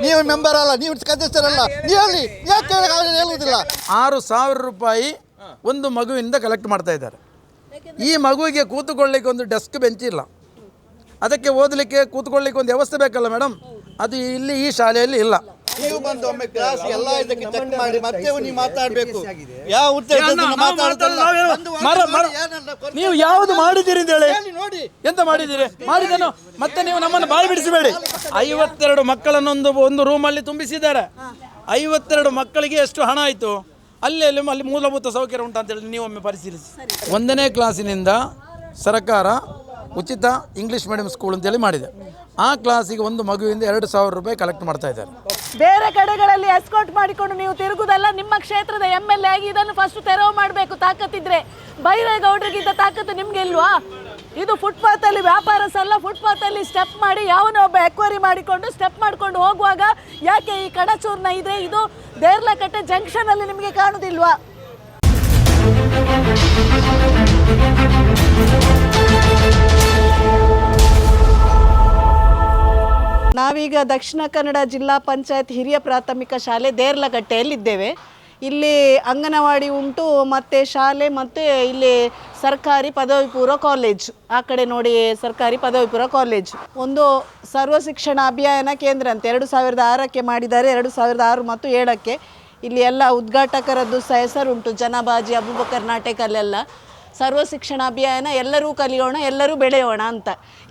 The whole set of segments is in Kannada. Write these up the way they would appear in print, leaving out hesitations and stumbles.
ನೀವು ಮೆಂಬರ್ ಅಲ್ಲ, ನೀವು ಸದಸ್ಯರಲ್ಲ, ನೀವು ಹೇಳಿ ಯಾಕೆ ಹೇಳುವುದಿಲ್ಲ. 6,000 ರೂಪಾಯಿ ಒಂದು ಮಗುವಿಂದ ಕಲೆಕ್ಟ್ ಮಾಡ್ತಾ ಇದ್ದಾರೆ. ಈ ಮಗುವಿಗೆ ಕೂತ್ಕೊಳ್ಳಿಕ್ಕೆ ಒಂದು ಡೆಸ್ಕ್ ಬೆಂಚ್ ಇಲ್ಲ, ಅದಕ್ಕೆ ಓದಲಿಕ್ಕೆ ಕೂತ್ಕೊಳ್ಳಿಕ್ಕೆ ಒಂದು ವ್ಯವಸ್ಥೆ ಬೇಕಲ್ಲ ಮೇಡಮ್, ಅದು ಇಲ್ಲಿ ಈ ಶಾಲೆಯಲ್ಲಿ ಇಲ್ಲ. ನೀವು ಬಂದು ಒಮ್ಮೆ ಕ್ಲಾಸ್ ಎಲ್ಲ ಇದಕ್ಕೆ ಚೆಕ್ ಮಾಡಿ ಮತ್ತೆ ನೀವು ಮಾತಾಡಬೇಕು. ಯಾವ ಉದ್ದೇಶದಿಂದ ಮಾತಾಡ್ತಿಲ್ಲ. ನೀವು ಯಾವುದು ಮಾಡಿದ್ದೀರಿ ಅಂತ ಹೇಳಿ, ನೋಡಿ ಎಂತ ಮಾಡಿದ್ದೀರಿ ಮಾಡಿದನು ಮತ್ತೆ ನೀವು ನಮ್ಮನ್ನು ಬಾಯಿ ಬಿಡಿಸಬೇಡಿ. 52 ಮಕ್ಕಳನ್ನು ಒಂದು ರೂಮಲ್ಲಿ ತುಂಬಿಸಿದ್ದಾರೆ. 52 ಮಕ್ಕಳಿಗೆ ಎಷ್ಟು ಹಣ ಆಯಿತು? ಅಲ್ಲಿ ಮೂಲಭೂತ ಸೌಕರ್ಯ ಉಂಟು ಅಂತೇಳಿ ನೀವೊಮ್ಮೆ ಪರಿಶೀಲಿಸಿ. 1ನೇ ಕ್ಲಾಸಿನಿಂದ ಸರ್ಕಾರ ಉಚಿತ ಇಂಗ್ಲೀಷ್ ಮೀಡಿಯಂ ಸ್ಕೂಲ್ ಅಂತೇಳಿ ಮಾಡಿದೆ. ಆ ಕ್ಲಾಸಿಗೆ ಒಂದು ಮಗುವಿಂದ 2,000 ರೂಪಾಯಿ ಕಲೆಕ್ಟ್ ಮಾಡ್ತಾ ಇದ್ದಾರೆ. ಬೇರೆ ಕಡೆಗಳಲ್ಲಿ ಎಸ್ಕಾಟ್ ಮಾಡಿಕೊಂಡು ನೀವು ತಿರುಗುದಲ್ಲ. ನಿಮ್ಮ ಕ್ಷೇತ್ರದ MLA ಆಗಿ ಇದನ್ನು ಫಸ್ಟ್ ತೆರವು ಮಾಡಬೇಕು. ತಾಕತ್ತಿದ್ರೆ ಬೈರೇಗೌಡರಿಗಿದ್ದ ತಾಕತ್ತು ನಿಮ್ಗೆ ಇಲ್ವಾ? ಇದು ಫುಟ್ಪಾತ್ ಅಲ್ಲಿ ವ್ಯಾಪಾರ ಸಲ್ಲ. ಫುಟ್ಪಾತ್ ಅಲ್ಲಿ ಸ್ಟೆಪ್ ಮಾಡಿ ಯಾವನೋ ಒಬ್ಬ ಎಕ್ವೈರಿ ಮಾಡಿಕೊಂಡು ಸ್ಟೆಪ್ ಮಾಡ್ಕೊಂಡು ಹೋಗುವಾಗ ಯಾಕೆ ಈ ಕಡಚೂರ್ನ ಇದೆ? ಇದು ದೇರ್ಲಕಟ್ಟೆ ಜಂಕ್ಷನ್ ಅಲ್ಲಿ ನಿಮಗೆ ಕಾಣುದಿಲ್ವಾ? ನಾವೀಗ ದಕ್ಷಿಣ ಕನ್ನಡ ಜಿಲ್ಲಾ ಪಂಚಾಯತ್ ಹಿರಿಯ ಪ್ರಾಥಮಿಕ ಶಾಲೆ ದೇರ್ಲಕಟ್ಟೆಯಲ್ಲಿದ್ದೇವೆ. ಇಲ್ಲಿ ಅಂಗನವಾಡಿ ಉಂಟು, ಮತ್ತು ಶಾಲೆ, ಮತ್ತು ಇಲ್ಲಿ ಸರ್ಕಾರಿ ಪದವಿ ಪೂರ್ವ ಕಾಲೇಜ್. ಆ ಕಡೆ ನೋಡಿ ಸರ್ಕಾರಿ ಪದವಿ ಪೂರ್ವ ಕಾಲೇಜ್. ಒಂದು ಸರ್ವ ಶಿಕ್ಷಣ ಅಭಿಯಾನ ಕೇಂದ್ರ ಅಂತ 2006ಕ್ಕೆ ಮಾಡಿದ್ದಾರೆ. 2006 ಮತ್ತು 2007ಕ್ಕೆ ಇಲ್ಲಿ ಎಲ್ಲ ಉದ್ಘಾಟಕರದ್ದು ಸಹ ಹೆಸರುಂಟು. ಜನಾಬಾಜಿ, ಅಬೂಬಕರ್ ನಾಟಕಲ್ಲೆಲ್ಲ ಸರ್ವ ಶಿಕ್ಷಣ ಅಭಿಯಾನ, ಎಲ್ಲರೂ ಕಲಿಯೋಣ ಎಲ್ಲರೂ ಬೆಳೆಯೋಣ ಅಂತ.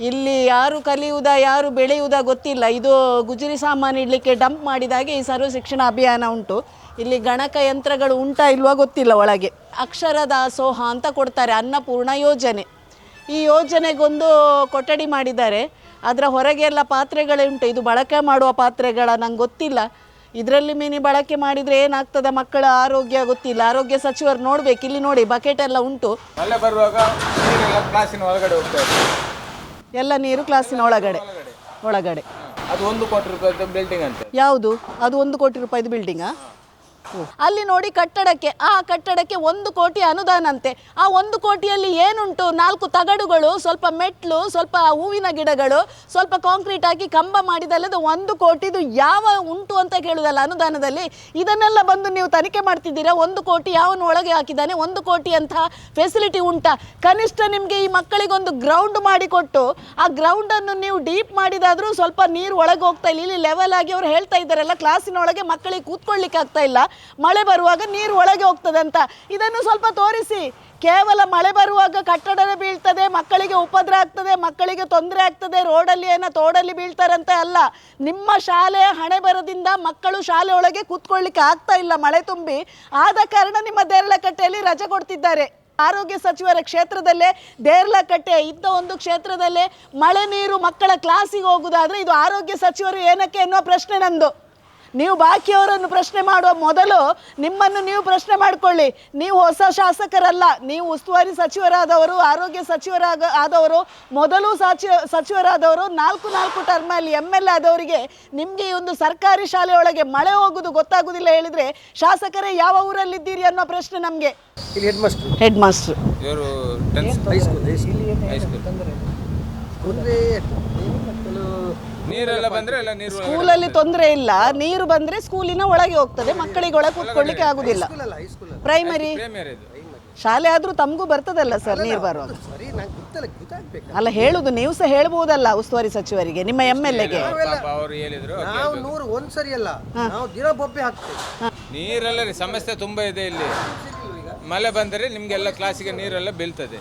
ಇಲ್ಲಿ ಯಾರು ಕಲಿಯುವುದಾ ಯಾರು ಬೆಳೆಯುವುದಾ ಗೊತ್ತಿಲ್ಲ. ಇದು ಗುಜರಿ ಸಾಮಾನು ಇಡಲಿಕ್ಕೆ ಡಂಪ್ ಮಾಡಿದಾಗೆ ಈ ಸರ್ವ ಶಿಕ್ಷಣ ಅಭಿಯಾನ ಉಂಟು. ಇಲ್ಲಿ ಗಣಕ ಯಂತ್ರಗಳು ಉಂಟಾ ಇಲ್ವಾ ಗೊತ್ತಿಲ್ಲ. ಒಳಗೆ ಅಕ್ಷರ ದಾಸೋಹ ಅಂತ ಕೊಡ್ತಾರೆ, ಅನ್ನಪೂರ್ಣ ಯೋಜನೆ. ಈ ಯೋಜನೆಗೊಂದು ಕೊಠಡಿ ಮಾಡಿದ್ದಾರೆ. ಅದರ ಹೊರಗೆ ಎಲ್ಲ ಪಾತ್ರೆಗಳುಂಟು. ಇದು ಬಳಕೆ ಮಾಡುವ ಪಾತ್ರೆಗಳ ನಂಗೆ ಗೊತ್ತಿಲ್ಲ. ಇದರಲ್ಲಿ ಮೀನಿ ಬಳಕೆ ಮಾಡಿದರೆ ಏನಾಗ್ತದೆ ಮಕ್ಕಳ ಆರೋಗ್ಯ ಗೊತ್ತಿಲ್ಲ. ಆರೋಗ್ಯ ಸಚಿವರು ನೋಡ್ಬೇಕು. ಇಲ್ಲಿ ನೋಡಿ ಬಕೆಟ್ ಎಲ್ಲ ಉಂಟು. ಎಲ್ಲ ನೀರು ಕ್ಲಾಸಿನ ಒಳಗಡೆ. ಅದು 1 ಕೋಟಿ ರೂಪಾಯಿದು ಬಿಲ್ಡಿಂಗ್ ಅಂತ. ಯಾವುದು ಅದು? 1 ಕೋಟಿ ರೂಪಾಯಿದು ಬಿಲ್ಡಿಂಗಾ? ಅಲ್ಲಿ ನೋಡಿ ಕಟ್ಟಡಕ್ಕೆ, ಆ ಕಟ್ಟಡಕ್ಕೆ 1 ಕೋಟಿ ಅನುದಾನ ಅಂತೆ. ಆ 1 ಕೋಟಿಯಲ್ಲಿ ಏನುಂಟು? 4 ತಗಡುಗಳು, ಸ್ವಲ್ಪ ಮೆಟ್ಲು, ಸ್ವಲ್ಪ ಹೂವಿನ ಗಿಡಗಳು, ಸ್ವಲ್ಪ ಕಾಂಕ್ರೀಟ್ ಹಾಕಿ ಕಂಬ ಮಾಡಿದಲ್ಲದು 1 ಕೋಟಿದು ಯಾವ ಉಂಟು ಅಂತ ಕೇಳುವುದಲ್ಲ ಅನುದಾನದಲ್ಲಿ. ಇದನ್ನೆಲ್ಲ ಬಂದು ನೀವು ತನಿಖೆ ಮಾಡ್ತಿದ್ದೀರಾ? 1 ಕೋಟಿ ಯಾವನು ಒಳಗೆ ಹಾಕಿದ್ದಾನೆ? 1 ಕೋಟಿ ಅಂತ ಫೆಸಿಲಿಟಿ ಉಂಟಾ? ಕನಿಷ್ಠ ನಿಮಗೆ ಈ ಮಕ್ಕಳಿಗೊಂದು ಗ್ರೌಂಡ್ ಮಾಡಿಕೊಟ್ಟು ಆ ಗ್ರೌಂಡನ್ನು ನೀವು ಡೀಪ್ ಮಾಡಿದಾದರೂ ಸ್ವಲ್ಪ ನೀರು ಒಳಗೆ ಹೋಗ್ತಾ ಇಲ್ಲ. ಇಲ್ಲಿ ಲೆವೆಲ್ ಆಗಿ ಅವರು ಹೇಳ್ತಾ ಇದ್ದಾರಲ್ಲ, ಕ್ಲಾಸಿನೊಳಗೆ ಮಕ್ಕಳಿಗೆ ಕೂತ್ಕೊಳ್ಳಿಕ್ಕೆ ಆಗ್ತಾ ಇಲ್ಲ, ಮಳೆ ಬರುವಾಗ ನೀರು ಒಳಗೆ ಹೋಗ್ತದೆ ಅಂತ. ಇದನ್ನು ಸ್ವಲ್ಪ ತೋರಿಸಿ. ಕೇವಲ ಮಳೆ ಬರುವಾಗ ಕಟ್ಟಡ ಬೀಳ್ತದೆ, ಮಕ್ಕಳಿಗೆ ಉಪದ್ರ ಆಗ್ತದೆ, ಮಕ್ಕಳಿಗೆ ತೊಂದರೆ ಆಗ್ತದೆ, ರೋಡಲ್ಲಿ ತೋಡಲ್ಲಿ ಬೀಳ್ತಾರಂತೆ ಅಲ್ಲ. ನಿಮ್ಮ ಶಾಲೆಯ ಹಣೆ ಬರದಿಂದ ಮಕ್ಕಳು ಶಾಲೆ ಒಳಗೆ ಕೂತ್ಕೊಳ್ಳಿಕ್ಕೆ ಆಗ್ತಾ ಇಲ್ಲ, ಮಳೆ ತುಂಬಿ. ಆದ ಕಾರಣ ನಿಮ್ಮ ದೇರ್ಲಕಟ್ಟೆಯಲ್ಲಿ ರಜೆ ಕೊಡ್ತಿದ್ದಾರೆ. ಆರೋಗ್ಯ ಸಚಿವರ ಕ್ಷೇತ್ರದಲ್ಲೇ ದೇರ್ಲಕಟ್ಟೆ ಇದ್ದ ಒಂದು ಕ್ಷೇತ್ರದಲ್ಲೇ ಮಳೆ ನೀರು ಮಕ್ಕಳ ಕ್ಲಾಸಿಗೆ ಹೋಗುವುದಾದ್ರೆ ಇದು ಆರೋಗ್ಯ ಸಚಿವರು ಏನಕ್ಕೆ ಎನ್ನುವ ಪ್ರಶ್ನೆ ನಂದು. ನೀವು ಬಾಕಿಯವರನ್ನು ಪ್ರಶ್ನೆ ಮಾಡುವ ಮೊದಲು ನಿಮ್ಮನ್ನು ನೀವು ಪ್ರಶ್ನೆ ಮಾಡಿಕೊಳ್ಳಿ. ನೀವು ಹೊಸ ಶಾಸಕರಲ್ಲ, ನೀವು ಉಸ್ತುವಾರಿ ಸಚಿವರಾದವರು, ಆರೋಗ್ಯ ಆದವರು, ಮೊದಲು ಸಚಿವರಾದವರು, 4 ಟರ್ಮಲ್ಲಿ MLA ಆದವರಿಗೆ ನಿಮಗೆ ಈ ಒಂದು ಸರ್ಕಾರಿ ಶಾಲೆಯೊಳಗೆ ಮಳೆ ಹೋಗುವುದು ಗೊತ್ತಾಗುವುದಿಲ್ಲ ಹೇಳಿದರೆ ಶಾಸಕರೇ ಯಾವ ಊರಲ್ಲಿದ್ದೀರಿ ಅನ್ನೋ ಪ್ರಶ್ನೆ ನಮಗೆ. ಹೆಡ್ ಮಾಸ್ಟರ್ ಸ್ಕೂಲಲ್ಲಿ ತೊಂದರೆ ಇಲ್ಲ. ನೀರು ಬಂದ್ರೆ ಸ್ಕೂಲಿನ ಒಳಗೆ ಹೋಗ್ತದೆ, ಮಕ್ಕಳಿಗೆ ಒಳಗೆ ಕೂತ್ಕೊಳ್ಳಿಕ್ಕೆ ಆಗುದಿಲ್ಲ. ಪ್ರೈಮರಿ ಶಾಲೆ ಆದ್ರೂ ತಮಗೂ ಬರ್ತದಲ್ಲ ಸರ್ ನೀರು ಬರುವಾಗ. ಅಲ್ಲ ಹೇಳುದು, ನೀವು ಸಹ ಹೇಳ್ಬಹುದಲ್ಲ ಉಸ್ತುವಾರಿ ಸಚಿವರಿಗೆ, ನಿಮ್ಮ MLAಗೆ. ನೀರೆಲ್ಲ ಸಮಸ್ಯೆ ತುಂಬಾ ಇದೆ ಇಲ್ಲಿ. ಮಳೆ ಬಂದರೆ ನಿಮ್ಗೆಲ್ಲ ಕ್ಲಾಸಿಗೆ ನೀರೆಲ್ಲ ಬೀಳ್ತದೆ.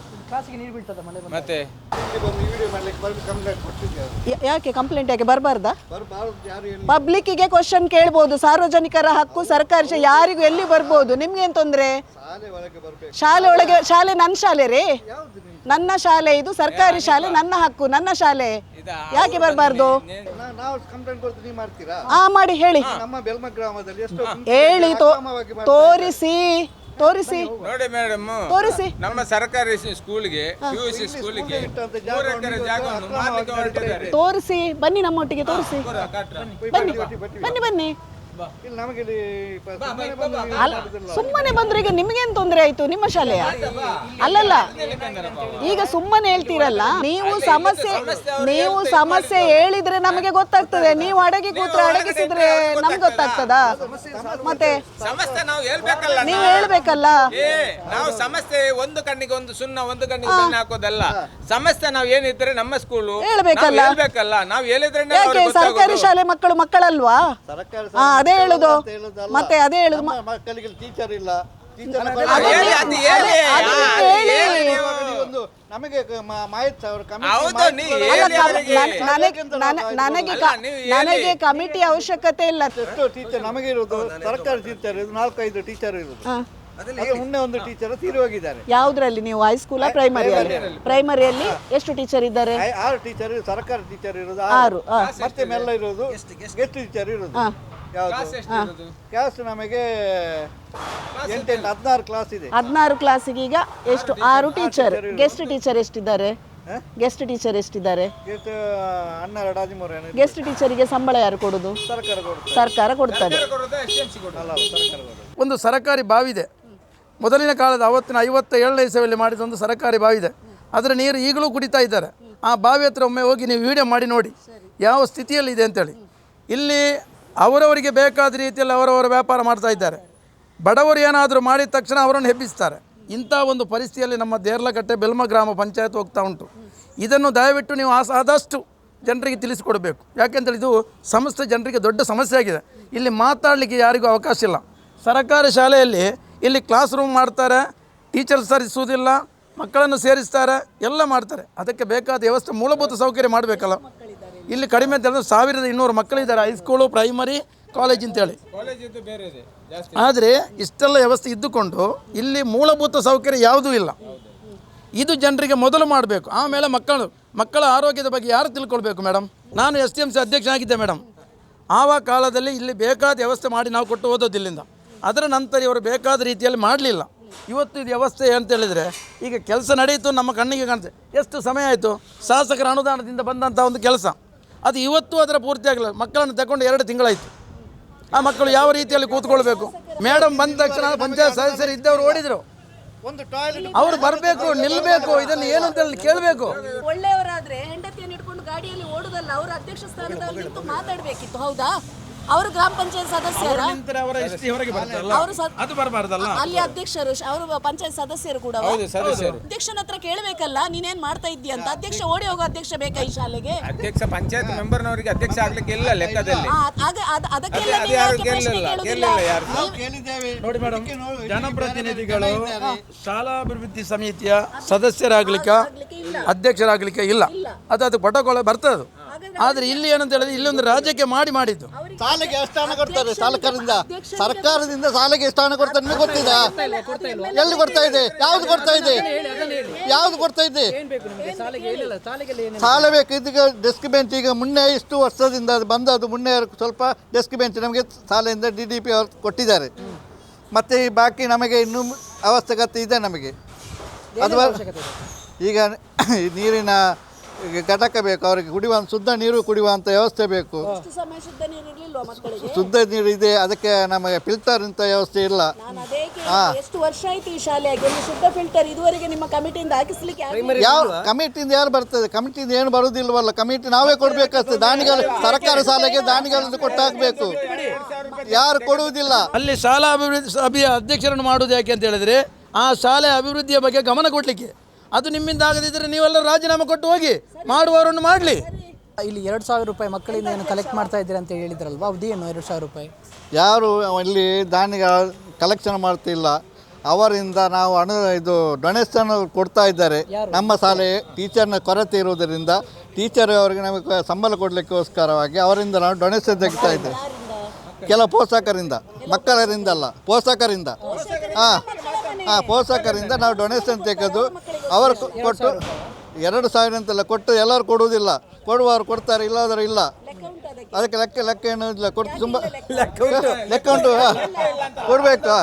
ಮತ್ತೆ ಯಾಕೆ ಕಂಪ್ಲೇಂಟ್ ಯಾಕೆ ಬರಬಾರ್ದಾ? ಪಬ್ಲಿಕ್ಕಿಗೆ ಕ್ವಶನ್ ಕೇಳ್ಬೋದು. ಸಾರ್ವಜನಿಕರ ಹಕ್ಕು, ಸರ್ಕಾರಿ ಯಾರಿಗೂ ಎಲ್ಲಿ ಬರ್ಬೋದು. ನಿಮ್ಗೇನು ತೊಂದರೆ? ಶಾಲೆ ಒಳಗೆ, ಶಾಲೆ ನನ್ನ ಶಾಲೆ ರೀ, ನನ್ನ ಶಾಲೆ, ಇದು ಸರ್ಕಾರಿ ಶಾಲೆ, ನನ್ನ ಹಕ್ಕು, ನನ್ನ ಶಾಲೆ, ಯಾಕೆ ಬರಬಾರ್ದು? ಮಾಡಿ ಹೇಳಿ, ಹೇಳಿ ತೋರಿಸಿ ನೋಡಿ ಮೇಡಮ್, ತೋರಿಸಿ. ನಮ್ಮ ಸರ್ಕಾರಿ ಸ್ಕೂಲ್ಗೆ, PUC ಸ್ಕೂಲ್ಗೆ 3 ಎಕರೆ ಜಾಗವನ್ನು ಮಾರಲಿಕ್ಕೆ ಹೊರಟಿದ್ದಾರೆ. ತೋರಿಸಿ, ಬನ್ನಿ ನಮ್ಮೊಟ್ಟಿಗೆ, ತೋರಿಸಿ, ಬನ್ನಿ. ಇಲ್ಲಿ ನಮಗೆ ಇಲ್ಲಿ ಸುಮ್ಮನೆ ಬಂದ್ರೆ ಈಗ ನಿಮ್ಗೇನ್ ತೊಂದರೆ ಆಯ್ತು ನಿಮ್ಮ ಶಾಲೆಯ? ಅಲ್ಲಲ್ಲ, ಈಗ ಸುಮ್ಮನೆ ಹೇಳ್ತೀರಲ್ಲ ನೀವು. ಸಮಸ್ಯೆ ಹೇಳಿದ್ರೆ ನಮಗೆ ಗೊತ್ತಾಗ್ತದೆ. ನೀವು ಅಡಗಿ ಕೂತ್ರೆ ಅಡಗಿಸಿದ್ರೆ ನಮ್ಗೆ ಗೊತ್ತಾಗ್ತದಾ? ಮತ್ತೆ ಸಮಸ್ಯೆ ನಾವು ಹೇಳ್ಬೇಕಲ್ಲ, ನೀವು ಹೇಳ್ಬೇಕಲ್ಲ. ನಾವು ಸಮಸ್ಯೆ ಒಂದು ಕಣ್ಣಿಗೆ ಒಂದು ಸುಣ್ಣ, ಒಂದು ಕಣ್ಣಿಗೆ ಸುಣ್ಣ ಹಾಕೋದಲ್ಲ. ಸಮಸ್ಯೆ ನಾವು ಏನಿದ್ರೆ ನಮ್ಮ ಸ್ಕೂಲು ಹೇಳ್ಬೇಕಲ್ಲ. ನಾವು ಹೇಳಿದ್ರೆ ಯಾಕೆ ಸರ್ಕಾರಿ ಶಾಲೆ ಮಕ್ಕಳಲ್ವಾ? ಅದೇ ಹೇಳುದು. ಮತ್ತೆ ಅದೇ ಹೇಳುದು, ಮಕ್ಕಳಿಗೆ ಟೀಚರ್ ಇಲ್ಲ. ನಮಗೆ ನನಗೆ ಕಮಿಟಿ ಅವಶ್ಯಕತೆ ಇಲ್ಲ. ಟೀಚರ್ ನಮಗೆ ಇರುವುದು ಸರ್ಕಾರಿ ಟೀಚರ್ 4-5 ಟೀಚರ್ ಇರುವುದು. ಮುನ್ನೆ ಒಂದು ಟೀಚರ್ ತೀರಿ ಹೋಗಿದ್ದಾರೆ. ಯಾವ್ದ್ರಲ್ಲಿ ನೀವು ಹೈಸ್ಕೂಲ ಪ್ರೈಮರಿಯಲ್ಲಿ ಎಷ್ಟು ಟೀಚರ್ ಇದ್ದಾರೆ? 6 ಟೀಚರ್ ಸರ್ಕಾರಿ ಟೀಚರ್ ಇರೋದು 6. ಮತ್ತೆ ಮೆಲ್ಲ ಇರೋದು ಗೆಸ್ಟ್ ಟೀಚರ್ ಇರೋದು. ಯಾವುದು ಕ್ಲಾಸ್ ನಮಗೆ 16 ಕ್ಲಾಸ್ ಇದೆ. 16 ಕ್ಲಾಸಿಗೆ ಈಗ ಎಷ್ಟು? 6 ಟೀಚರ್. ಗೆಸ್ಟ್ ಟೀಚರ್ ಎಷ್ಟಿದ್ದಾರೆ? ಗೆಸ್ಟ್ ಟೀಚರ್ ಎಷ್ಟಿದ್ದಾರೆ? ಗೆಸ್ಟ್ ಟೀಚರಿಗೆ ಸಂಬಳ ಯಾರು ಕೊಡುದು? ಸರ್ಕಾರ ಕೊಡ್ತದೆ. ಒಂದು ಸರಕಾರಿ ಬಾವಿದೆ, ಮೊದಲಿನ ಕಾಲದ ಅವತ್ತಿನ 57ನೇ ಇಸವಿಯಲ್ಲಿ ಮಾಡಿದ ಒಂದು ಸರಕಾರಿ ಬಾವಿದೆ. ಅದರ ನೀರು ಈಗಲೂ ಕುಡಿತಾ ಇದ್ದಾರೆ. ಆ ಬಾವಿ ಹತ್ರ ಒಮ್ಮೆ ಹೋಗಿ ನೀವು ವಿಡಿಯೋ ಮಾಡಿ ನೋಡಿ ಯಾವ ಸ್ಥಿತಿಯಲ್ಲಿದೆ ಅಂತೇಳಿ. ಇಲ್ಲಿ ಅವರವರಿಗೆ ಬೇಕಾದ ರೀತಿಯಲ್ಲಿ ಅವರವರ ವ್ಯಾಪಾರ ಮಾಡ್ತಾ ಇದ್ದಾರೆ. ಬಡವರು ಏನಾದರೂ ಮಾಡಿದ ತಕ್ಷಣ ಅವರನ್ನು ಹೆಬ್ಬಿಸ್ತಾರೆ. ಇಂಥ ಒಂದು ಪರಿಸ್ಥಿತಿಯಲ್ಲಿ ನಮ್ಮ ದೇರ್ಲಕಟ್ಟೆ ಬೆಲ್ಮ ಗ್ರಾಮ ಪಂಚಾಯತ್ ಹೋಗ್ತಾ ಉಂಟು. ಇದನ್ನು ದಯವಿಟ್ಟು ನೀವು ಆದಷ್ಟು ಜನರಿಗೆ ತಿಳಿಸಿಕೊಡಬೇಕು. ಯಾಕೆಂತೇಳಿ ಇದು ಸಮಸ್ತ ಜನರಿಗೆ ದೊಡ್ಡ ಸಮಸ್ಯೆ ಆಗಿದೆ. ಇಲ್ಲಿ ಮಾತಾಡಲಿಕ್ಕೆ ಯಾರಿಗೂ ಅವಕಾಶ ಇಲ್ಲ. ಸರ್ಕಾರಿ ಶಾಲೆಯಲ್ಲಿ ಇಲ್ಲಿ ಕ್ಲಾಸ್ ರೂಮ್ ಮಾಡ್ತಾರೆ, ಟೀಚರ್ಸ್ ಸರಿಸುವುದಿಲ್ಲ, ಮಕ್ಕಳನ್ನು ಸೇರಿಸ್ತಾರೆ, ಎಲ್ಲ ಮಾಡ್ತಾರೆ. ಅದಕ್ಕೆ ಬೇಕಾದ ವ್ಯವಸ್ಥೆ ಮೂಲಭೂತ ಸೌಕರ್ಯ ಮಾಡಬೇಕಲ್ಲ. ಇಲ್ಲಿ ಕಡಿಮೆ ಅಂತ ಹೇಳಿದ್ರೆ 1200 ಮಕ್ಕಳಿದ್ದಾರೆ, ಹೈಸ್ಕೂಲು, ಪ್ರೈಮರಿ, ಕಾಲೇಜ್ ಅಂತೇಳಿ. ಆದರೆ ಇಷ್ಟೆಲ್ಲ ವ್ಯವಸ್ಥೆ ಇದ್ದುಕೊಂಡು ಇಲ್ಲಿ ಮೂಲಭೂತ ಸೌಕರ್ಯ ಯಾವುದೂ ಇಲ್ಲ. ಇದು ಜನರಿಗೆ ಮೊದಲು ಮಾಡಬೇಕು. ಆಮೇಲೆ ಮಕ್ಕಳ ಆರೋಗ್ಯದ ಬಗ್ಗೆ ಯಾರು ತಿಳ್ಕೊಳ್ಬೇಕು ಮೇಡಮ್? ನಾನು STMC ಅಧ್ಯಕ್ಷನಾಗಿದ್ದೆ ಮೇಡಮ್. ಆವಾಗ ಕಾಲದಲ್ಲಿ ಇಲ್ಲಿ ಬೇಕಾದ ವ್ಯವಸ್ಥೆ ಮಾಡಿ ನಾವು ಕೊಟ್ಟು ಓದೋದಿಲ್ಲಿಂದ. ಅದರ ನಂತರ ಇವರು ಬೇಕಾದ ರೀತಿಯಲ್ಲಿ ಮಾಡಲಿಲ್ಲ. ಇವತ್ತು ಇದು ವ್ಯವಸ್ಥೆ ಅಂತ ಹೇಳಿದರೆ ಈಗ ಕೆಲಸ ನಡೆಯಿತು, ನಮ್ಮ ಕಣ್ಣಿಗೆ ಕಾಣ್ತದೆ. ಎಷ್ಟು ಸಮಯ ಆಯಿತು? ಶಾಸಕರ ಅನುದಾನದಿಂದ ಬಂದಂಥ ಒಂದು ಕೆಲಸ ಅದು ಇವತ್ತು ಅದರ ಪೂರ್ತಿ ಆಗಲಿಲ್ಲ. ಮಕ್ಕಳನ್ನು ತಗೊಂಡು 2 ತಿಂಗಳಾಯಿತು. ಆ ಮಕ್ಕಳು ಯಾವ ರೀತಿಯಲ್ಲಿ ಕೂತ್ಕೊಳ್ಬೇಕು? ಮೇಡಮ್ ಬಂದ ತಕ್ಷಣ ಪಂಚಾಯತ್ ಸದಸ್ಯರು ಇದ್ದವರು ಓಡಿದರು. ಒಂದು ಟಾಯ್ಲೆಟ್ ಅವರು ಬರಬೇಕು, ನಿಲ್ಲಬೇಕು, ಇದನ್ನು ಏನು ಅಂತ ಹೇಳಿ ಕೇಳಬೇಕು. ಒಳ್ಳೆಯವರಾದ್ರೆ ಹೆಂಡತಿಯನ್ನು ಇಟ್ಕೊಂಡು ಗಾಡಿಯಲ್ಲಿ ಓಡುದಲ್ಲ, ಅವರು ಅಧ್ಯಕ್ಷ ಸ್ಥಾನದಲ್ಲಿ ನಿಂತು ಮಾತಾಡಬೇಕಿತ್ತು. ಹೌದಾ? ಅವರು ಗ್ರಾಮ ಪಂಚಾಯತ್ ಸದಸ್ಯರ ಅದು ಬರಬಾರ್ದಲ್ಲ. ಅಲ್ಲಿ ಅಧ್ಯಕ್ಷರು, ಅವರು ಪಂಚಾಯತ್ ಸದಸ್ಯರು ಕೂಡ. ಅಧ್ಯಕ್ಷನ ಹತ್ರ ಕೇಳಬೇಕಲ್ಲ ನೀನೇನ್ ಮಾಡ್ತಾ ಇದ್ದೀಯ ಅಂತ. ಅಧ್ಯಕ್ಷ ಓಡಿ ಹೋಗೋ ಅಧ್ಯಕ್ಷ ಬೇಕಾ ಈ ಶಾಲೆಗೆ? ಅಧ್ಯಕ್ಷ ಪಂಚಾಯತ್ ಮೆಂಬರ್ನವರಿಗೆ ಅಧ್ಯಕ್ಷ ಆಗ್ಲಿಕ್ಕೆ ಇಲ್ಲ ಲೆಕ್ಕದಲ್ಲಿ. ಅದಕ್ಕೆಲ್ಲ ನೀವು ಯಾಕೆ ಪ್ರಶ್ನೆ ಕೇಳುವುದಿಲ್ಲ? ನೋಡಿ ಮೇಡಮ್, ಜನಪ್ರತಿನಿಧಿಗಳು ಶಾಲಾಭಿವೃದ್ಧಿ ಸಮಿತಿಯ ಸದಸ್ಯರಾಗ್ಲಿಕ್ಕೆ ಅಧ್ಯಕ್ಷರಾಗ್ಲಿಕ್ಕೆ ಇಲ್ಲ. ಅದು ಪ್ರೋಟೋಕಾಲ್ ಬರ್ತದೆ. ಆದರೆ ಇಲ್ಲಿ ಏನಂತ ಹೇಳಿದ್ರೆ ಇಲ್ಲೊಂದು ರಾಜ್ಯಕ್ಕೆ ಮಾಡಿದ್ದು. ಸಾಲಿಗೆ ಎಷ್ಟು ಹಣ ಕೊಡ್ತಾರೆ ಸರ್ಕಾರದಿಂದ ಸಾಲಿಗೆ ಎಷ್ಟು ಹಣ ಕೊಡ್ತಾರೆ ನಿಮಗೆ ಗೊತ್ತಿದೆ? ಎಲ್ಲಿ ಕೊಡ್ತಾ ಇದೆ? ಯಾವ್ದು ಕೊಡ್ತಾ ಇದೆ? ಸಾಲ ಬೇಕು. ಇದೀಗ ಡೆಸ್ಕ್ ಬೆಂಚ್ ಈಗ ಮುನ್ನೆ ಇಷ್ಟು ವರ್ಷದಿಂದ ಬಂದದ್ದು. ಮುನ್ನೆ ಸ್ವಲ್ಪ ಡೆಸ್ಕ್ ಬೆಂಚ್ ನಮಗೆ ಸಾಲೆಯಿಂದ DDP ಅವರು ಕೊಟ್ಟಿದ್ದಾರೆ. ಮತ್ತು ಈ ಬಾಕಿ ನಮಗೆ ಇನ್ನೂ ಅವಶ್ಯಕತೆ ಇದೆ ನಮಗೆ. ಅದು ಈಗ ನೀರಿನ ಘಟಕ ಬೇಕು, ಅವರಿಗೆ ಶುದ್ಧ ನೀರು ಕುಡಿಯುವಂಥ ವ್ಯವಸ್ಥೆ ಬೇಕು. ಶುದ್ಧ ನೀರು ಇದೆ, ಅದಕ್ಕೆ ನಮಗೆ ಫಿಲ್ಟರ್ ಅಂತ ವ್ಯವಸ್ಥೆ ಇಲ್ಲ. ಎಷ್ಟು ವರ್ಷ ಆಯ್ತು ಈ ಶಾಲೆಗೆ ಶುದ್ಧ ಫಿಲ್ಟರ್ ಇದುವರೆಗೆ ನಿಮ್ಮ ಕಮಿಟಿಯಿಂದ ಹಾಕಿಸ್ಲಿಕ್ಕೆ? ಯಾವ ಕಮಿಟಿಯಿಂದ ಯಾರು ಬರ್ತದೆ? ಕಮಿಟಿಯಿಂದ ಏನು ಬರುವುದಿಲ್ವಲ್ಲ. ಕಮಿಟಿ ನಾವೇ ಕೊಡಬೇಕಷ್ಟೇ. ದಾನಿಗಳು ಸರ್ಕಾರಿ ಶಾಲೆಗೆ ದಾನಿಗಳನ್ನು ಕೊಟ್ಟಾಕಬೇಕು, ಯಾರು ಕೊಡುವುದಿಲ್ಲ. ಅಲ್ಲಿ ಶಾಲಾ ಅಭಿವೃದ್ಧಿ ಸಭೆಯ ಅಧ್ಯಕ್ಷರನ್ನು ಮಾಡುವುದು ಯಾಕೆ ಅಂತ ಹೇಳಿದ್ರೆ ಆ ಶಾಲೆ ಅಭಿವೃದ್ಧಿಯ ಬಗ್ಗೆ ಗಮನ ಕೊಡಲಿಕ್ಕೆ. ಅದು ನಿಮ್ಮಿಂದ ಆಗದಿದ್ದರೆ ನೀವೆಲ್ಲ ರಾಜೀನಾಮೆ ಕೊಟ್ಟು ಹೋಗಿ, ಮಾಡುವವರನ್ನು ಮಾಡಲಿ. ಇಲ್ಲಿ 2000 ರೂಪಾಯಿ ಮಕ್ಕಳಿಂದ ಏನು ಕಲೆಕ್ಟ್ ಮಾಡ್ತಾ ಇದ್ದೀರಿ ಅಂತ ಹೇಳಿದ್ರಲ್ವಾ, ಅದೇನು 2000 ರೂಪಾಯಿ? ಯಾರು ಇಲ್ಲಿ ದಾನಿಗಳ ಕಲೆಕ್ಷನ್ ಮಾಡ್ತಿಲ್ಲ, ಅವರಿಂದ ನಾವು ಇದು ಡೊನೇಷನ್ ಕೊಡ್ತಾ ಇದ್ದಾರೆ. ನಮ್ಮ ಶಾಲೆ ಟೀಚರ್ನ ಕೊರತೆ ಇರುವುದರಿಂದ ಟೀಚರ್ ಅವರಿಗೆ ನಮಗೆ ಸಂಬಳ ಕೊಡಲಿಕ್ಕೋಸ್ಕರವಾಗಿ ಅವರಿಂದ ನಾವು ಡೊನೇಷನ್ ತೆಗಿತಾ ಇದ್ದೇವೆ. ಕೆಲವು ಪೋಷಕರಿಂದ, ಮಕ್ಕಳರಿಂದಲ್ಲ, ಪೋಷಕರಿಂದ. ಪೋಷಕರಿಂದ ನಾವು ಡೊನೇಷನ್ ತೆಗೆದು ಅವರು ಕೊಟ್ಟು 2000 ಅಂತೆಲ್ಲ ಕೊಟ್ಟು ಎಲ್ಲರೂ ಕೊಡುವುದಿಲ್ಲ. ಕೊಡುವವರು ಕೊಡ್ತಾರೆ, ಇಲ್ಲದವರು ಇಲ್ಲ. ಅದಕ್ಕೆ ಲೆಕ್ಕ ಏನು ಇಲ್ಲ. ಕೊಟ್ಟು ತುಂಬ ಲೆಕ್ಕ ಉಂಟು, ಕೊಡಬೇಕು.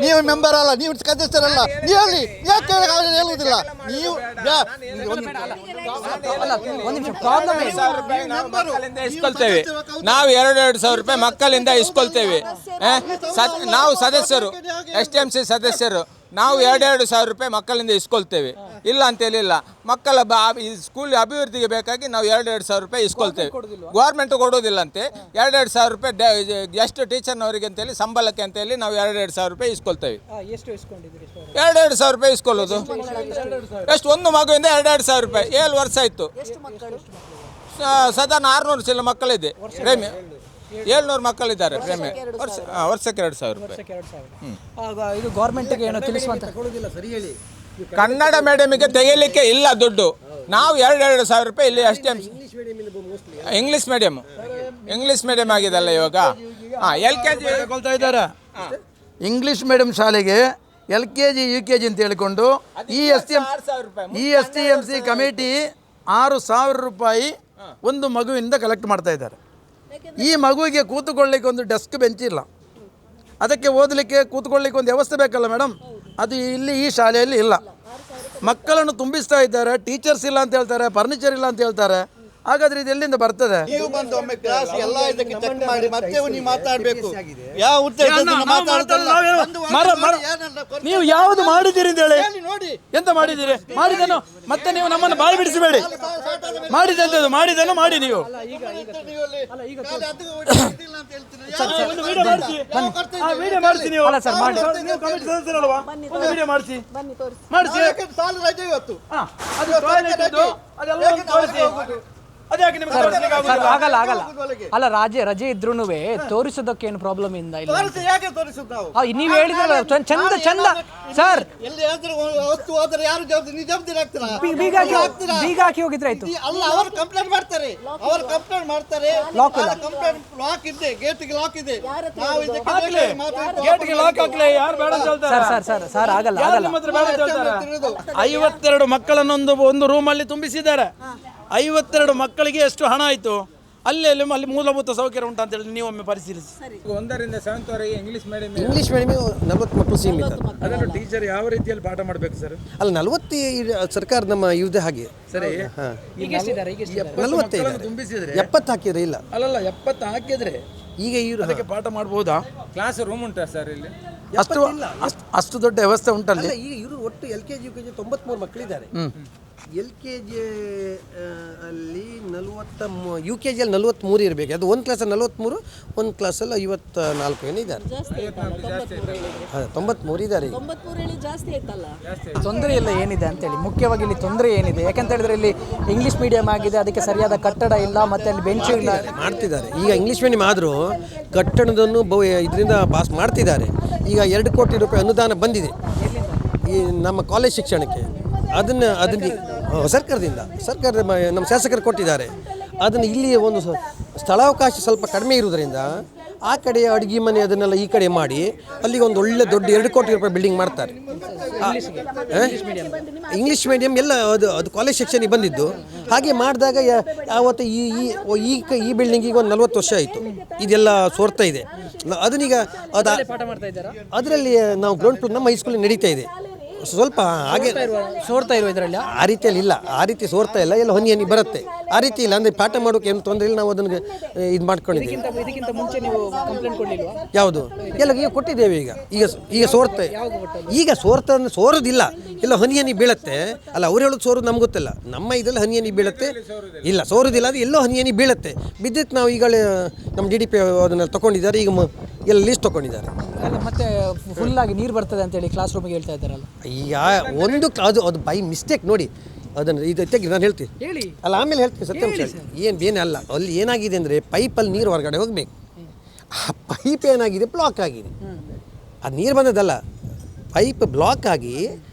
ನೀವು ಮೆಂಬರ್ ಅಲ್ಲ, ನೀವು ಸದಸ್ಯರಲ್ಲ, ನೀವು ಹೇಳಿ ಯಾಕೆ ಹೇಳುವುದಿಲ್ಲ ನೀವು ಇಸ್ಕೊಳ್ತೇವೆ ನಾವು 2,000 ರೂಪಾಯಿ ಮಕ್ಕಳಿಂದ ಇಸ್ಕೊಳ್ತೇವೆ. ನಾವು ಸದಸ್ಯರು STMC ಸದಸ್ಯರು ನಾವು 2,000 ರೂಪಾಯಿ ಮಕ್ಕಳಿಂದ ಇಸ್ಕೊಳ್ತೇವೆ. ಇಲ್ಲ ಅಂತೇಳಿಲ್ಲ, ಮಕ್ಕಳ ಈ ಸ್ಕೂಲ್ ಅಭಿವೃದ್ಧಿಗೆ ಬೇಕಾಗಿ ನಾವು 2,000 ರೂಪಾಯಿ ಇಸ್ಕೊಳ್ತೇವೆ. ಗೌರ್ಮೆಂಟ್ ಕೊಡೋದಿಲ್ಲಂತೆ. 2,000 ರೂಪಾಯಿ ಗೆಸ್ಟ್ ಟೀಚರ್ನವರಿಗೆ ಅಂತೇಳಿ ಸಂಬಳಕ್ಕೆ ಅಂತೇಳಿ ನಾವು 2,000 ರೂಪಾಯಿ ಇಸ್ಕೊಳ್ತೇವೆ. 2,000 ರೂಪಾಯಿ ಇಸ್ಕೊಳ್ಳೋದು ಎಷ್ಟು? ಒಂದು ಮಗುವಿಂದ 2,000 ರೂಪಾಯಿ 7 ವರ್ಷ ಆಯಿತು. ಸಾಧಾರಣ 600 ಚಿಲ್ಲ ಮಕ್ಕಳಿದೆ ಪ್ರೇಮಿ, 700 ಮಕ್ಕಳಿದ್ದಾರೆ ಪ್ರೇಮಿ. ವರ್ಷಕ್ಕೆ 2,000 ರೂಪಾಯಿ. ಇದು ಗೌರ್ಮೆಂಟ್ಗೆ ಏನೋ ತಿಳಿಸುವಂತ ಕನ್ನಡ ಮೀಡಿಯಮಿಗೆ ತೆಗೆಯಲಿಕ್ಕೆ ಇಲ್ಲ ದುಡ್ಡು. ನಾವು 2,000 ರೂಪಾಯಿ ಇಲ್ಲಿ ಅಷ್ಟೇ. ಇಂಗ್ಲೀಷ್ ಮೀಡಿಯಮ್ ಆಗಿದಲ್ಲ ಇವಾಗ. LKG ಹೇಳ್ಕೊಳ್ತಾ ಇದ್ದಾರೆ. ಇಂಗ್ಲೀಷ್ ಮೀಡಿಯಂ ಶಾಲೆಗೆ LKG UKG ಅಂತ ಹೇಳಿಕೊಂಡು ಈ STMC ಕಮಿಟಿ 6,000 ರೂಪಾಯಿ ಒಂದು ಮಗುವಿಂದ ಕಲೆಕ್ಟ್ ಮಾಡ್ತಾ ಇದ್ದಾರೆ. ಈ ಮಗುವಿಗೆ ಕೂತ್ಕೊಳ್ಳಿಕ್ಕೆ ಒಂದು ಡೆಸ್ಕ್ ಬೆಂಚ್ ಇಲ್ಲ, ಅದಕ್ಕೆ ಓದಲಿಕ್ಕೆ ಕೂತ್ಕೊಳ್ಳಿಕ್ಕೆ ಒಂದು ವ್ಯವಸ್ಥೆ ಬೇಕಲ್ಲ ಮೇಡಮ್, ಅದು ಇಲ್ಲಿ ಈ ಶಾಲೆಯಲ್ಲಿ ಇಲ್ಲ. ಮಕ್ಕಳನ್ನು ತುಂಬಿಸ್ತಾ ಇದ್ದಾರೆ, ಟೀಚರ್ಸ್ ಇಲ್ಲ ಅಂತ ಹೇಳ್ತಾರೆ, ಫರ್ನಿಚರ್ ಇಲ್ಲ ಅಂತ ಹೇಳ್ತಾರೆ. ಹಾಗಾದ್ರೆ ಇದು ಎಲ್ಲಿಂದ ಬರ್ತದೆ? ನೀವು ಬಂದು ಒಮ್ಮೆ ಕ್ಲಾಸ್ ಎಲ್ಲ ಇದಕ್ಕೆ ಚೆಕ್ ಮಾಡಿ ಮತ್ತೆ ನೀವು ಮಾತಾಡಬೇಕು. ಯಾವ ಉದ್ದೇಶದಿಂದ ಮಾತಾಡ್ತಲ್ಲ? ನೀವು ಯಾವುದು ಮಾಡಿದ್ದೀರಿ ಅಂತ ಹೇಳಿ. ನೋಡಿ ಎಂತ ಮಾಡಿದ್ದೀರಿ? ಮಾಡಿದನು ಮತ್ತೆ ನೀವು ನಮ್ಮನ್ನು ಬಾಯಿ ಬಿಡಿಸಬೇಡಿ. ಮಾಡಿದಂಥದ್ದು ಮಾಡಿದನು ಮಾಡಿ ನೀವು. ವಿಡಿಯೋ ಮಾಡಿಸಿ ನೀವು. ಕಮಿಟಿ ಸದಸ್ಯರಲ್ವಾ? ಒಂದು ವಿಡಿಯೋ ಮಾಡಿಸಿ ಸಾಲು ರಜೆ ಇವತ್ತು. ಆಗಲ್ಲ ಅಲ್ಲ, ರಜೆ ಇದ್ರೂ ತೋರಿಸೋದಕ್ಕೆ ಏನು ಪ್ರಾಬ್ಲಮ್ ಇಲ್ಲ. ಯಾಕೆ ತೋರಿಸುದು ನಾವು? ನೀವು ಹೇಳಿದ್ರಲ್ಲ ಚಂದ ಸರ್, ಎಲ್ಲಿ ವಸ್ತು ಹೋದ್ರೆ ಯಾರು ಜವಾಬ್ದಾರಿ ಆಗ್ತಾರ? ಬೀಗ ಹಾಕಿ ಹೋಗಿದ್ರೆ ಆಯ್ತು. ಅಲ್ಲ, ಅವರು ಕಂಪ್ಲೇಂಟ್ ಮಾಡ್ತಾರೆ. ಲಾಕ್ ಇದೆ, ಗೇಟ್ಗೆ ಲಾಕ್ ಇದೆ. ನಾವು ಗೇಟ್ಗೆ ಲಾಕ್ ಹಾಕ್ಲಿ, ಯಾರು ಬೇಡ ಅಂತ ಹೇಳ್ತಾರೆ? ಸರ್ ಆಗಲ್ಲ. 52 ಮಕ್ಕಳನ್ನು ಒಂದು ರೂಮಲ್ಲಿ ತುಂಬಿಸಿದ್ದಾರೆ. 52 ಮಕ್ಕಳಿಗೆ ಎಷ್ಟು ಹಣ ಆಯಿತು? ಅಲ್ಲಿ ಮೂಲಭೂತ ಸೌಕರ್ಯ ಉಂಟು ಅಂತ ಹೇಳಿ ನೀವೊಮ್ಮೆ ಪರಿಶೀಲಿಸಿ. 1 ರಿಂದ 7th ವರೆಗೆ ಇಂಗ್ಲಿಷ್ ಮೀಡಿಯಂ 40 ಮಕ್ಕಳು ಸೀಮಿತ. ಅದನ್ನು ಟೀಚರ್ ಯಾವ ರೀತಿಯಲ್ಲಿ ಪಾಠ ಮಾಡಬೇಕು ಸರ್? ಅಲ್ಲ, 40 ಸರ್ಕಾರ ನಮ್ಮ ಇವ್ರದೇ ಹಾಗೆ. ಸರಿ, 45 ತುಂಬಿಸಿದ್ರೆ 70 ಹಾಕಿದ್ರೆ ಇಲ್ಲ. ಅಲ್ಲಲ್ಲ, 70 ಹಾಕಿದ್ರೆ ಈಗ ಇವರು ಅದಕ್ಕೆ ಪಾಠ ಮಾಡಬಹುದಾ? ಕ್ಲಾಸ್ ರೂಮ್ ಉಂಟಾ ಸರ್ ಇಲ್ಲಿ? ಅಷ್ಟು ದೊಡ್ಡ ವ್ಯವಸ್ಥೆ ಉಂಟಲ್ಲಿ. ಈಗ ಇವರು ಒಟ್ಟು LKG UKG 93 ಮಕ್ಕಳಿದ್ದಾರೆ. LKG ಅಲ್ಲಿ 40, UKG ಅಲ್ಲಿ 43 ಇರಬೇಕು. ಅದು ಒಂದು ಕ್ಲಾಸಲ್ಲಿ 43, ಒಂದು ಕ್ಲಾಸಲ್ಲಿ 54 ಏನೋ ಇದ್ದಾರೆ. 93 ಇದ್ದಾರೆ. ತೊಂದರೆ ಎಲ್ಲ ಏನಿದೆ ಅಂತೇಳಿ, ಮುಖ್ಯವಾಗಿ ಇಲ್ಲಿ ತೊಂದರೆ ಏನಿದೆ ಯಾಕಂತ ಹೇಳಿದ್ರೆ ಇಲ್ಲಿ ಇಂಗ್ಲಿಷ್ ಮೀಡಿಯಂ ಆಗಿದೆ, ಅದಕ್ಕೆ ಸರಿಯಾದ ಕಟ್ಟಡ ಇಲ್ಲ, ಮತ್ತೆ ಅಲ್ಲಿ ಬೆಂಚು ಇಲ್ಲ. ಮಾಡ್ತಿದ್ದಾರೆ ಈಗ ಇಂಗ್ಲೀಷ್ ಮೀಡಿಯಂ ಆದರೂ ಕಟ್ಟಡದನ್ನು ಇದರಿಂದ ಪಾಸ್ ಮಾಡ್ತಿದ್ದಾರೆ. ಈಗ 2 ಕೋಟಿ ರೂಪಾಯಿ ಅನುದಾನ ಬಂದಿದೆ ಈ ನಮ್ಮ ಕಾಲೇಜ್ ಶಿಕ್ಷಣಕ್ಕೆ. ಅದನ್ನು ಸರ್ಕಾರದಿಂದ ನಮ್ಮ ಶಾಸಕರು ಕೊಟ್ಟಿದ್ದಾರೆ. ಅದನ್ನು ಇಲ್ಲಿ ಒಂದು ಸ್ಥಳಾವಕಾಶ ಸ್ವಲ್ಪ ಕಡಿಮೆ ಇರುವುದರಿಂದ ಆ ಕಡೆ ಅಡುಗೆ ಮನೆ ಅದನ್ನೆಲ್ಲ ಈ ಕಡೆ ಮಾಡಿ ಅಲ್ಲಿಗೆ ಒಂದು ಒಳ್ಳೆ ದೊಡ್ಡ 2 ಕೋಟಿ ರೂಪಾಯಿ ಬಿಲ್ಡಿಂಗ್ ಮಾಡ್ತಾರೆ. ಇಂಗ್ಲೀಷ್ ಮೀಡಿಯಂ ಎಲ್ಲ ಅದು ಕಾಲೇಜ್ ಸೆಕ್ಷನಿಗೆ ಬಂದಿದ್ದು. ಹಾಗೆ ಮಾಡಿದಾಗ ಯಾವತ್ತು ಈ ಬಿಲ್ಡಿಂಗಿಗೆ ಒಂದು 40 ವರ್ಷ ಆಯಿತು. ಇದೆಲ್ಲ ಸೋರ್ತಾ ಇದೆ. ಅದನ್ನೀಗ ಅದರಲ್ಲಿ ನಾವು ಗ್ರೌಂಡ್ ಫ್ಲೋರ್ ನಮ್ಮ ಹೈಸ್ಕೂಲ್ ನಡೀತಾ ಇದೆ. ಸ್ವಲ್ಪ ಹಾಗೆ ಸೋರ್ತಾ ಇರುವ ಇದರಲ್ಲಿ ಆ ರೀತಿಯಲ್ಲಿ ಇಲ್ಲ, ಆ ರೀತಿ ಸೋರ್ತಾ ಇಲ್ಲ, ಎಲ್ಲ ಹನಿ ಬರುತ್ತೆ. ಆ ರೀತಿ ಇಲ್ಲ ಅಂದರೆ ಪಾಠ ಮಾಡೋಕೆ ಏನು ತೊಂದರೆ ಇಲ್ಲ. ನಾವು ಅದನ್ನು ಇದು ಮಾಡ್ಕೊಂಡಿದ್ದೀವಿ. ಇದಕ್ಕಿಂತ ಮುಂಚೆ ನೀವು ಕಂಪ್ಲೇಂಟ್ ಕೊಡಲಿಲ್ವಾ? ಯಾವುದು? ಎಲ್ಲ ಈಗ ಕೊಟ್ಟಿದ್ದೇವೆ. ಈಗ ಸೋರ್ತೆ, ಈಗ ಸೋರೋದಿಲ್ಲ, ಎಲ್ಲ ಹನಿ ಬೀಳುತ್ತೆ. ಅಲ್ಲ, ಅವ್ರು ಹೇಳೋದು ಸೋರೋದು ನಮ್ಗೆ ಗೊತ್ತಿಲ್ಲ. ನಮ್ಮ ಇದರಲ್ಲಿ ಹನಿ ಬೀಳುತ್ತೆ. ಇಲ್ಲ, ಸೋರೋದಿಲ್ಲ, ಅದು ಎಲ್ಲೋ ಹನಿ ಬೀಳುತ್ತೆ. ಬಿದ್ದಿತ್ತು. ನಾವು ಈಗಲೇ ನಮ್ಮ DDP ಅದನ್ನು ತೊಗೊಂಡಿದ್ದಾರೆ. ಈಗ ಎಲ್ಲ ಲೀಸ್ಟ್ ತೊಗೊಂಡಿದ್ದಾರೆ. ಅಲ್ಲ, ಮತ್ತೆ ಫುಲ್ಲಾಗಿ ನೀರು ಬರ್ತದೆ ಅಂತೇಳಿ ಕ್ಲಾಸ್ ರೂಮಿಗೆ ಹೇಳ್ತಾ ಇದ್ದಾರಲ್ಲ. ಈಗ ಒಂದು ಅದು ಬೈ ಮಿಸ್ಟೇಕ್ ನೋಡಿ. ಅದನ್ನು ಇದು ತೆಗಿ, ನಾನು ಹೇಳ್ತೀನಿ ಹೇಳಿ. ಅಲ್ಲ, ಆಮೇಲೆ ಹೇಳ್ತೀನಿ. ಸತ್ಯಾಂಶ ಬೇನೆ ಅಲ್ಲ. ಅಲ್ಲಿ ಏನಾಗಿದೆ ಅಂದರೆ ಪೈಪಲ್ಲಿ ನೀರು ಹೊರಗಡೆ ಹೋಗಬೇಕು. ಆ ಪೈಪ್ ಏನಾಗಿದೆ, ಬ್ಲಾಕ್ ಆಗಿದೆ. ಅದು ನೀರು ಬಂದದ್ದಲ್ಲ, ಪೈಪ್ ಬ್ಲಾಕ್ ಆಗಿ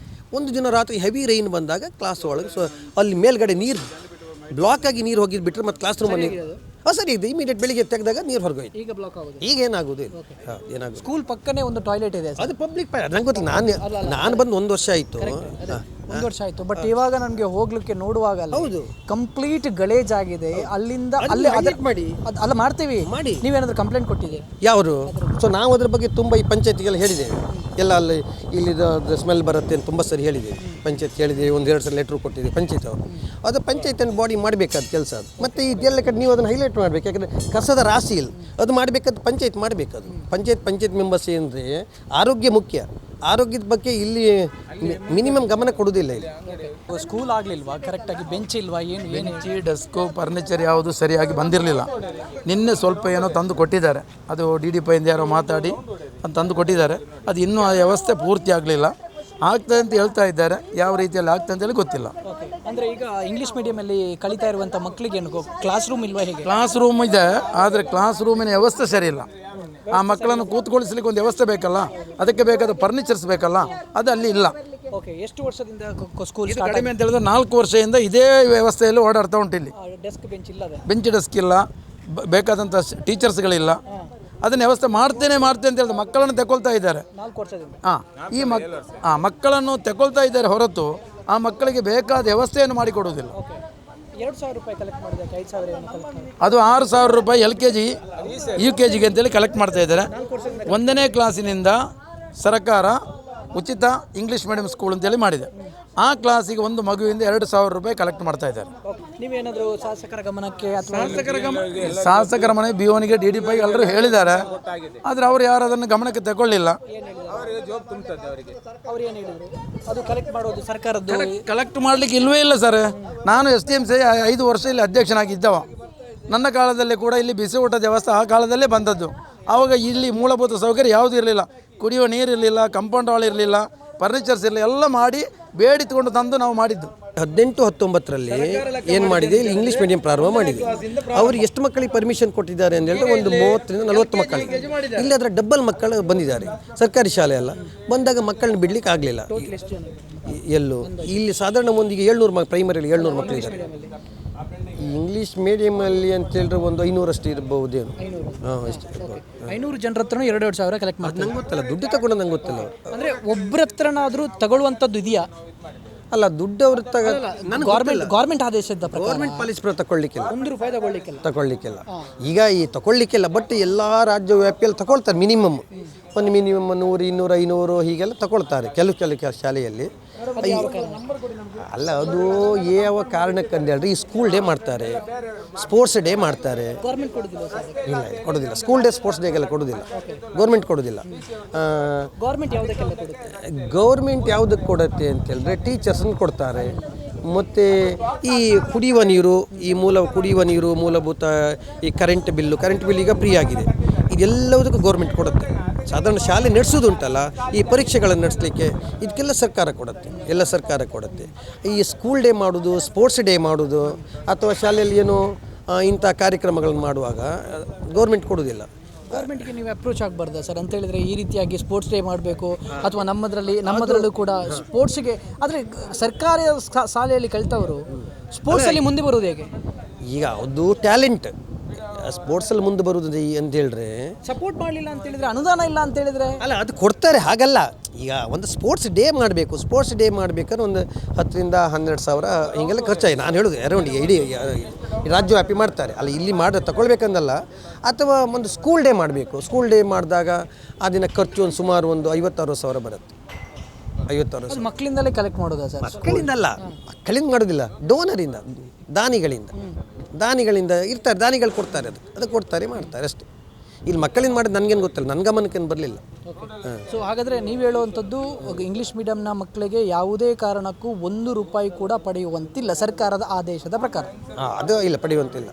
ಒಂದು ದಿನ ರಾತ್ರಿ ಹೆವಿ ರೈನ್ ಬಂದಾಗ ಕ್ಲಾಸ್ ಒಳಗೆ ಅಲ್ಲಿ ಮೇಲ್ಗಡೆ ನೀರು ಬ್ಲಾಕ್ ಆಗಿ ನೀರು ಹೋಗಿದ್ದು ಬಿಟ್ಟರೆ ಮತ್ತೆ ಕ್ಲಾಸ್ ರೂಮಲ್ಲಿ ಸರಿ ಇದೆ. ಇಮಿಡಿಯೇಟ್ ಬೆಳಿಗ್ಗೆ ತೆಗೆದಾಗ ನೀರು ಹೊರಗೋಯ್ತು. ಈಗ ಬ್ಲಾಕ್ ಆಗೋದು. ಈಗ ಏನಾಗೋದು? ಏನಾಗೋದು? ಸ್ಕೂಲ್ ಪಕ್ಕನೇ ಒಂದು ಟಾಯ್ಲೆಟ್ ಇದೆ. ಅದು ಪಬ್ಲಿಕ್ ನಂಗೆ ಗೊತ್ತಿಲ್ಲ. ನಾನು ಬಂದು 1 ವರ್ಷ ಆಯಿತು. 1 ವರ್ಷ ಆಯಿತು. ಬಟ್ ಇವಾಗ ನಮಗೆ ಹೋಗ್ಲಿಕ್ಕೆ ನೋಡುವಾಗ ಹೌದು, ಕಂಪ್ಲೀಟ್ ಗಲೇಜ್ ಆಗಿದೆ. ಅಲ್ಲಿಂದ ಅಲ್ಲಿ ಮಾಡಿ ಅಲ್ಲ ಮಾಡ್ತೀವಿ ಮಾಡಿ. ನೀವೇನಾದ್ರೂ ಕಂಪ್ಲೇಂಟ್ ಕೊಟ್ಟಿದ್ದೀರಿ? ಯಾರು? ಸೊ ನಾವು ಅದ್ರ ಬಗ್ಗೆ ತುಂಬ ಈ ಪಂಚಾಯತಿಗೆಲ್ಲ ಹೇಳಿದ್ದೇವೆ. ಎಲ್ಲ ಅಲ್ಲಿ ಇಲ್ಲಿದು ಸ್ಮೆಲ್ ಬರುತ್ತೆ ಅಂತ ತುಂಬ ಸರಿ ಹೇಳಿದ್ದೀವಿ. ಪಂಚಾಯತ್ ಹೇಳಿದ್ದೀವಿ, 1-2 ಸಲ ಲೆಟ್ರು ಕೊಟ್ಟಿದ್ದೀವಿ ಪಂಚಾಯತ್ ಅವರು. ಅದು ಪಂಚಾಯತ್ ಬಾಡಿ ಮಾಡಬೇಕಾದ ಕೆಲಸ ಅದು. ಮತ್ತು ಇದೆಲ್ಲ ಕಡೆ ನೀವು ಅದನ್ನು ಹೈಲೈಟ್ ಮಾಡಬೇಕು. ಯಾಕಂದರೆ ಕಸದ ರಾಶಿ ಇಲ್ಲ, ಅದು ಮಾಡಬೇಕಾದ ಪಂಚಾಯತ್ ಮಾಡಬೇಕದು. ಪಂಚಾಯತ್ ಮೆಂಬರ್ಸ್ ಏನಂದರೆ ಆರೋಗ್ಯ ಮುಖ್ಯ. ಆರೋಗ್ಯದ ಬಗ್ಗೆ ಇಲ್ಲಿ ಮಿನಿಮಮ್ ಗಮನ ಕೊಡೋದಿಲ್ಲ. ಇಲ್ಲಿ ಸ್ಕೂಲ್ ಆಗಲಿಲ್ವಾ, ಕರೆಕ್ಟಾಗಿ ಬೆಂಚ್ ಇಲ್ವಾ, ಏನು ಬೆಂಚಿ ಡೆಸ್ಕು ಫರ್ನಿಚರ್ ಯಾವುದು ಸರಿಯಾಗಿ ಬಂದಿರಲಿಲ್ಲ. ನಿನ್ನೆ ಸ್ವಲ್ಪ ಏನೋ ತಂದು ಕೊಟ್ಟಿದ್ದಾರೆ, ಅದು DDP ಇಂದ ಯಾರೋ ಮಾತಾಡಿ ಅದು ತಂದು ಕೊಟ್ಟಿದ್ದಾರೆ. ಅದು ಇನ್ನೂ ಆ ವ್ಯವಸ್ಥೆ ಪೂರ್ತಿ ಆಗಲಿಲ್ಲ. ಆಗ್ತದೆ ಅಂತ ಹೇಳ್ತಾ ಇದ್ದಾರೆ, ಯಾವ ರೀತಿಯಲ್ಲಿ ಆಗ್ತದೆ ಅಂತೇಳಿ ಗೊತ್ತಿಲ್ಲ. ಅಂದರೆ ಈಗ ಇಂಗ್ಲೀಷ್ ಮೀಡಿಯಮಲ್ಲಿ ಕಲಿತಾ ಇರುವಂಥ ಮಕ್ಕಳಿಗೆ ಏನು ಕ್ಲಾಸ್ ರೂಮ್ ಇಲ್ವಾ? ಹೇಗೆ? ಕ್ಲಾಸ್ ರೂಮ್ ಇದೆ, ಆದರೆ ಕ್ಲಾಸ್ ರೂಮಿನ ವ್ಯವಸ್ಥೆ ಸರಿ ಇಲ್ಲ. ಆ ಮಕ್ಕಳನ್ನು ಕೂತ್ಕೊಳಿಸ್ಲಿಕ್ಕೆ ಒಂದು ವ್ಯವಸ್ಥೆ ಬೇಕಲ್ಲ, ಅದಕ್ಕೆ ಬೇಕಾದ ಫರ್ನಿಚರ್ಸ್ ಬೇಕಲ್ಲ, ಅದು ಅಲ್ಲಿ ಇಲ್ಲ. ಓಕೆ, ಎಷ್ಟು ವರ್ಷದಿಂದ ಸ್ಕೂಲ್ ಇದು ಕಡಿಮೆ ಅಂತ ಹೇಳಿದ್ರೆ 4 ವರ್ಷದಿಂದ ಇದೇ ವ್ಯವಸ್ಥೆಯಲ್ಲಿ ಓಡಾಡ್ತಾ ಉಂಟು. ಇಲ್ಲಿ ಡೆಸ್ಕ್ ಬೆಂಚ್ ಇಲ್ಲದೆ, ಬೆಂಚ್ ಡೆಸ್ಕ್ ಇಲ್ಲ, ಬೇಕಾದಂಥ ಟೀಚರ್ಸ್ಗಳಿಲ್ಲ. ಅದನ್ನು ವ್ಯವಸ್ಥೆ ಮಾಡ್ತೇನೆ ಅಂತ ಹೇಳಿದ್ರೆ ಮಕ್ಕಳನ್ನು ತಗೊಳ್ತಾ ಇದ್ದಾರೆ. 4 ವರ್ಷದಿಂದ ಮಕ್ಕಳನ್ನು ತಗೊಳ್ತಾ ಇದ್ದಾರೆ ಹೊರತು ಆ ಮಕ್ಕಳಿಗೆ ಬೇಕಾದ ವ್ಯವಸ್ಥೆಯನ್ನು ಮಾಡಿಕೊಡುವುದಿಲ್ಲ. 2,000 ರೂಪಾಯಿ ಕಲೆಕ್ಟ್ ಮಾಡಿದ್ದಕ್ಕೆ 5,000 ಏನು ಕಲೆಕ್ಟ್ ಮಾಡಿ, ಅದು 6,000 ರೂಪಾಯಿ LKG UKG ಅಂತೇಳಿ ಕಲೆಕ್ಟ್ ಮಾಡ್ತಾ ಇದ್ದಾರೆ. 1ನೇ ಕ್ಲಾಸಿನಿಂದ ಸರ್ಕಾರ ಉಚಿತ ಇಂಗ್ಲೀಷ್ ಮೀಡಿಯಂ ಸ್ಕೂಲ್ ಅಂತೇಳಿ ಮಾಡಿದೆ. ಆ ಕ್ಲಾಸಿಗೆ ಒಂದು ಮಗುವಿಂದ 2,000 ರೂಪಾಯಿ ಕಲೆಕ್ಟ್ ಮಾಡ್ತಾ ಇದ್ದಾರೆ. ನೀವೇನಾದರೂ ಶಾಸಕರ ಗಮನಕ್ಕೆ ಅಥವಾ ಶಾಸಕರ ಮನೆ BOನಿಗೆ DDP ಎಲ್ಲರೂ ಹೇಳಿದ್ದಾರೆ, ಆದರೆ ಅವರು ಯಾರು ಅದನ್ನು ಗಮನಕ್ಕೆ ತಗೊಳ್ಳಿಲ್ಲ. ಅವ್ರು ಏನು ಹೇಳಿದರು? ಅದು ಕಲೆಕ್ಟ್ ಮಾಡೋದು ಸರ್ಕಾರದ್ದು ಕಲೆಕ್ಟ್ ಮಾಡಲಿಕ್ಕೆ ಇಲ್ಲವೇ ಇಲ್ಲ ಸರ್. ನಾನು STMC 5 ವರ್ಷ ಇಲ್ಲಿ ಅಧ್ಯಕ್ಷನಾಗಿದ್ದವ. ನನ್ನ ಕಾಲದಲ್ಲಿ ಕೂಡ ಇಲ್ಲಿ ಬಿಸಿ ಊಟದ ವ್ಯವಸ್ಥೆ ಆ ಕಾಲದಲ್ಲೇ ಬಂದದ್ದು. ಆವಾಗ ಇಲ್ಲಿ ಮೂಲಭೂತ ಸೌಕರ್ಯ ಯಾವುದೂ ಇರಲಿಲ್ಲ, ಕುಡಿಯುವ ನೀರು ಇರಲಿಲ್ಲ, ಕಾಂಪೌಂಡ್ ವಾಲ್ ಇರಲಿಲ್ಲ, ಫರ್ನಿಚರ್ಸ್ ಇರಲಿಲ್ಲ, ಎಲ್ಲ ಮಾಡಿ ಬೇಡಿತುಕೊಂಡು ತಂದು ನಾವು ಮಾಡಿದ್ದು. 18-19ರಲ್ಲಿ ಏನು ಮಾಡಿದೆ, ಇಲ್ಲಿ ಇಂಗ್ಲೀಷ್ ಮೀಡಿಯಂ ಪ್ರಾರಂಭ ಮಾಡಿದೆ. ಅವ್ರಿಗೆ ಎಷ್ಟು ಮಕ್ಕಳಿಗೆ ಪರ್ಮಿಷನ್ ಕೊಟ್ಟಿದ್ದಾರೆ ಅಂತ ಹೇಳಿದ್ರೆ ಒಂದು 30-40 ಮಕ್ಕಳಿಗೆ. ಇಲ್ಲಿ ಅದರ ಡಬ್ಬಲ್ ಮಕ್ಕಳು ಬಂದಿದ್ದಾರೆ. ಸರ್ಕಾರಿ ಶಾಲೆ ಎಲ್ಲ ಬಂದಾಗ ಮಕ್ಕಳನ್ನ ಬಿಡ್ಲಿಕ್ಕೆ ಆಗಲಿಲ್ಲ. ಎಲ್ಲೂ ಇಲ್ಲಿ ಸಾಧಾರಣ ಒಂದಿಗೆ 700 ಪ್ರೈಮರಿಯಲ್ಲಿ 700 ಮಕ್ಕಳಿದ್ದಾರೆ. ಈ ಇಂಗ್ಲೀಷ್ ಮೀಡಿಯಮಲ್ಲಿ ಅಂತ ಹೇಳಿದ್ರೆ ಒಂದು 500 ಅಷ್ಟು ಇರಬಹುದೇನು. ಹಾಂ, ಅಷ್ಟೇ. 500 ಜನರ ಹತ್ರನೂ 2,000 ಕಲೆಕ್ಟ್ ಮಾಡಿ. ನಂಗೆ ಗೊತ್ತಿಲ್ಲ, ದುಡ್ಡು ತಗೊಂಡು ನಂಗೆ ಗೊತ್ತಿಲ್ಲ. ಅಂದರೆ ಒಬ್ಬರ ಹತ್ರನಾದರೂ ತಗೊಳ್ಳುವಂಥದ್ದು ಇದೆಯಾ? ಅಲ್ಲ, ದುಡ್ಡು ಅವ್ರು ಗೌರ್ಮೆಂಟ್ ಆದೇಶದ ಗೌರ್ಮೆಂಟ್ ಪಾಲಿಸಿ ತಗೊಳ್ಳಿಕ್ಕಿಲ್ಲ, 1 ರೂಪಾಯಿ ತಗೊಳ್ಳಿಕ್ಕಿಲ್ಲ. ಈಗ ಈ ತಗೊಳ್ಳಿಕ್ಕಿಲ್ಲ, ಬಟ್ ಎಲ್ಲ ರಾಜ್ಯ ವ್ಯಾಪ್ತಿಯಲ್ಲಿ ತಗೊಳ್ತಾರೆ. ಮಿನಿಮಮ್ 100, 200, 500 ಹೀಗೆಲ್ಲ ತಗೊಳ್ತಾರೆ ಕೆಲವು ಶಾಲೆಯಲ್ಲಿ. ಅಲ್ಲ, ಅದು ಯಾವ ಕಾರಣಕ್ಕೆ ಅಂತ ಹೇಳಿದ್ರೆ ಈ ಸ್ಕೂಲ್ ಡೇ ಮಾಡ್ತಾರೆ, ಸ್ಪೋರ್ಟ್ಸ್ ಡೇ ಮಾಡ್ತಾರೆ. ಇಲ್ಲ, ಕೊಡೋದಿಲ್ಲ. ಸ್ಕೂಲ್ ಡೇ ಸ್ಪೋರ್ಟ್ಸ್ ಡೇಗೆಲ್ಲ ಕೊಡೋದಿಲ್ಲ, ಗೌರ್ಮೆಂಟ್ ಕೊಡೋದಿಲ್ಲ. ಗೌರ್ಮೆಂಟ್ ಯಾವುದಕ್ಕೆ ಕೊಡುತ್ತೆ ಅಂತ ಹೇಳಿದ್ರೆ ಟೀಚರ್ಸನ್ನು ಕೊಡ್ತಾರೆ. ಮತ್ತು ಈ ಕುಡಿಯುವ ನೀರು, ಮೂಲಭೂತ ಈ ಕರೆಂಟ್ ಬಿಲ್ ಈಗ ಫ್ರೀ ಆಗಿದೆ. ಇದೆಲ್ಲದಕ್ಕೂ ಗೌರ್ಮೆಂಟ್ ಕೊಡುತ್ತೆ. ಸಾಧಾರಣ ಶಾಲೆ ನಡೆಸೋದುಂಟಲ್ಲ, ಈ ಪರೀಕ್ಷೆಗಳನ್ನು ನಡೆಸಲಿಕ್ಕೆ ಇದಕ್ಕೆಲ್ಲ ಸರ್ಕಾರ ಕೊಡುತ್ತೆ. ಈ ಸ್ಕೂಲ್ ಡೇ ಮಾಡೋದು, ಸ್ಪೋರ್ಟ್ಸ್ ಡೇ ಮಾಡೋದು, ಅಥವಾ ಶಾಲೆಯಲ್ಲಿ ಏನೋ ಇಂಥ ಕಾರ್ಯಕ್ರಮಗಳನ್ನು ಮಾಡುವಾಗ ಗೌರ್ಮೆಂಟ್ ಕೊಡೋದಿಲ್ಲ. ಗೌರ್ಮೆಂಟ್ಗೆ ನೀವು ಅಪ್ರೋಚ್ ಆಗಬಾರ್ದಾ ಸರ್ ಅಂತ ಹೇಳಿದ್ರೆ ಈ ರೀತಿಯಾಗಿ ಸ್ಪೋರ್ಟ್ಸ್ ಡೇ ಮಾಡಬೇಕು, ಅಥವಾ ನಮ್ಮದರಲ್ಲೂ ಕೂಡ ಸ್ಪೋರ್ಟ್ಸ್ಗೆ. ಆದರೆ ಸರ್ಕಾರಿ ಶಾಲೆಯಲ್ಲಿ ಕಲಿತವರು ಸ್ಪೋರ್ಟ್ಸಲ್ಲಿ ಮುಂದೆ ಬರೋದು ಹೇಗೆ? ಈಗ ಅದು ಟ್ಯಾಲೆಂಟ್. ಸ್ಪೋರ್ಟ್ಸಲ್ಲಿ ಮುಂದೆ ಬರುವುದು ಅಂತ ಹೇಳಿದ್ರೆ ಸಪೋರ್ಟ್ ಮಾಡಲಿಲ್ಲ ಅಂತ ಹೇಳಿದ್ರೆ, ಅನುದಾನ ಇಲ್ಲ ಅಂತ ಹೇಳಿದ್ರೆ, ಅಲ್ಲ ಅದು ಕೊಡ್ತಾರೆ, ಹಾಗಲ್ಲ. ಈಗ ಒಂದು ಸ್ಪೋರ್ಟ್ಸ್ ಡೇ ಮಾಡಬೇಕಾದ್ರೆ ಒಂದು 10,000-12,000 ಹೀಗೆಲ್ಲ ಖರ್ಚಾಗಿದೆ. ನಾನು ಹೇಳೋದು ಅರೌಂಡ್ ಇಡೀ ರಾಜ್ಯವ್ಯಾಪಿ ಮಾಡ್ತಾರೆ. ಅಲ್ಲ, ಇಲ್ಲಿ ತಗೊಳ್ಬೇಕಂದಲ್ಲ. ಅಥವಾ ಒಂದು ಸ್ಕೂಲ್ ಡೇ ಮಾಡಬೇಕು. ಸ್ಕೂಲ್ ಡೇ ಮಾಡಿದಾಗ ಆ ದಿನ ಖರ್ಚು ಒಂದು ಸುಮಾರು ಒಂದು 50,000-60,000 ಬರುತ್ತೆ. 50,000 ಮಕ್ಕಳಿಂದಲೇ ಕಲೆಕ್ಟ್ ಮಾಡೋದಾ ಸರ್? ಮಕ್ಕಳಿಂದ ಮಾಡೋದಿಲ್ಲ, ಡೋನರಿಂದ, ದಾನಿಗಳಿಂದ ಇರ್ತಾರೆ. ದಾನಿಗಳು ಕೊಡ್ತಾರೆ, ಅದಕ್ಕೆ ಕೊಡ್ತಾರೆ, ಮಾಡ್ತಾರೆ ಅಷ್ಟೇ. ಇಲ್ಲಿ ಮಕ್ಕಳಿಂದ ಮಾಡಿದ್ದು ನನಗೇನು ಗೊತ್ತಿಲ್ಲ, ನನ್ನ ಗಮನಕ್ಕೇನು ಬರಲಿಲ್ಲ. ಸೊ ಹಾಗಾದರೆ ನೀವು ಹೇಳುವಂಥದ್ದು ಇಂಗ್ಲೀಷ್ ಮೀಡಿಯಂನ ಮಕ್ಕಳಿಗೆ ಯಾವುದೇ ಕಾರಣಕ್ಕೂ 1 ರೂಪಾಯಿ ಕೂಡ ಪಡೆಯುವಂತಿಲ್ಲ ಸರ್ಕಾರದ ಆದೇಶದ ಪ್ರಕಾರ? ಅದು ಇಲ್ಲ, ಪಡೆಯುವಂತಿಲ್ಲ.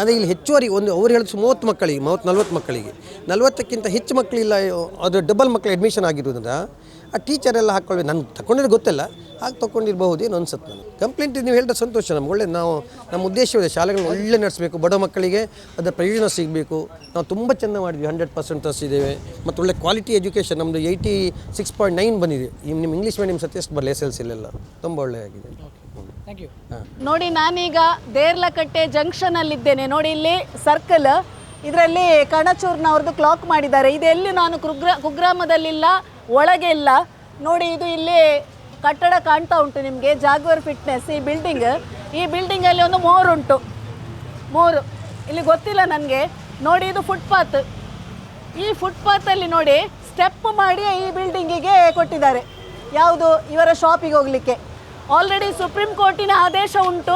ಅದೇ ಇಲ್ಲಿ ಹೆಚ್ಚುವರಿ ಅವ್ರು ಹೇಳಿದ್ರು 30 ಮಕ್ಕಳಿಗೆ, 40 ಮಕ್ಕಳಿಗೆ, 40ಕ್ಕಿಂತ ಹೆಚ್ಚು ಮಕ್ಕಳಿಲ್ಲ. ಅದು ಡಬಲ್ ಮಕ್ಕಳು ಅಡ್ಮಿಷನ್ ಆಗಿರೋದ್ರಿಂದ ಆ ಟೀಚರ್ ಎಲ್ಲ ಹಾಕ್ಕೊಳ್ಬೇಕು. ನನಗೆ ತಗೊಂಡಿದ್ದು ಗೊತ್ತಿಲ್ಲ, ಹಾಗೆ ತೊಗೊಂಡಿರಬಹುದೇನು ಅನ್ಸುತ್ತೆ ನನಗೆ. ಕಂಪ್ಲೇಂಟ್ ನೀವು ಹೇಳಿದ್ರೆ ಸಂತೋಷ. ನಮ್ಗೆ ಒಳ್ಳೆ, ನಮ್ಮ ಉದ್ದೇಶವಿದೆ ಶಾಲೆಗಳನ್ನ ಒಳ್ಳೆ ನಡೆಸಬೇಕು, ಬಡ ಮಕ್ಕಳಿಗೆ ಅದರ ಪ್ರಯೋಜನ ಸಿಗಬೇಕು. ನಾವು ತುಂಬ ಚೆಂದ ಮಾಡಿದ್ವಿ, 100% ತರಿಸಿದ್ದೇವೆ. ಮತ್ತು ಒಳ್ಳೆ ಕ್ವಾಲಿಟಿ ಎಜುಕೇಷನ್. ನಮ್ಮದು 86.9 ಬಂದಿದೆ. ನಿಮ್ಮ ಇಂಗ್ಲೀಷ್ ಮೀಡಿಯಂ ಸತ್ಯಷ್ಟು ಬರಲಿ, SLCಲೆಲ್ಲ ತುಂಬ ಒಳ್ಳೆಯಾಗಿದೆ. Thank you. ನೋಡಿ, ನಾನೀಗ ದೇರ್ಲಕಟ್ಟೆ ಜಂಕ್ಷನಲ್ಲಿದ್ದೇನೆ. ನೋಡಿ, ಇಲ್ಲಿ ಸರ್ಕಲ್, ಇದರಲ್ಲಿ ಕಣಚೂರ್ನವ್ರದ್ದು ಕ್ಲಾಕ್ ಮಾಡಿದ್ದಾರೆ. ಇದೆಲ್ಲಿ ನಾನು ಕುಗ್ರಾಮದಲ್ಲಿಲ್ಲ, ಒಳಗೆ ಇಲ್ಲ. ನೋಡಿ, ಇದು ಇಲ್ಲಿ ಕಟ್ಟಡ ಕಾಣ್ತಾ ಉಂಟು ನಿಮಗೆ, ಜಾಗ್ವರ್ ಫಿಟ್ನೆಸ್. ಈ ಬಿಲ್ಡಿಂಗಲ್ಲಿ ಒಂದು ಮೋರ್ ಉಂಟು. ಇಲ್ಲಿ ಗೊತ್ತಿಲ್ಲ ನನಗೆ. ನೋಡಿ, ಇದು ಫುಟ್ಪಾತ್. ಈ ಫುಟ್ಪಾತಲ್ಲಿ ನೋಡಿ ಸ್ಟೆಪ್ ಮಾಡಿ ಈ ಬಿಲ್ಡಿಂಗಿಗೆ ಕೊಟ್ಟಿದ್ದಾರೆ. ಯಾವುದು? ಇವರ ಶಾಪಿಗೆ ಹೋಗಲಿಕ್ಕೆ. ಆಲ್ರೆಡಿ ಸುಪ್ರೀಂ ಕೋರ್ಟಿನ ಆದೇಶ ಉಂಟು,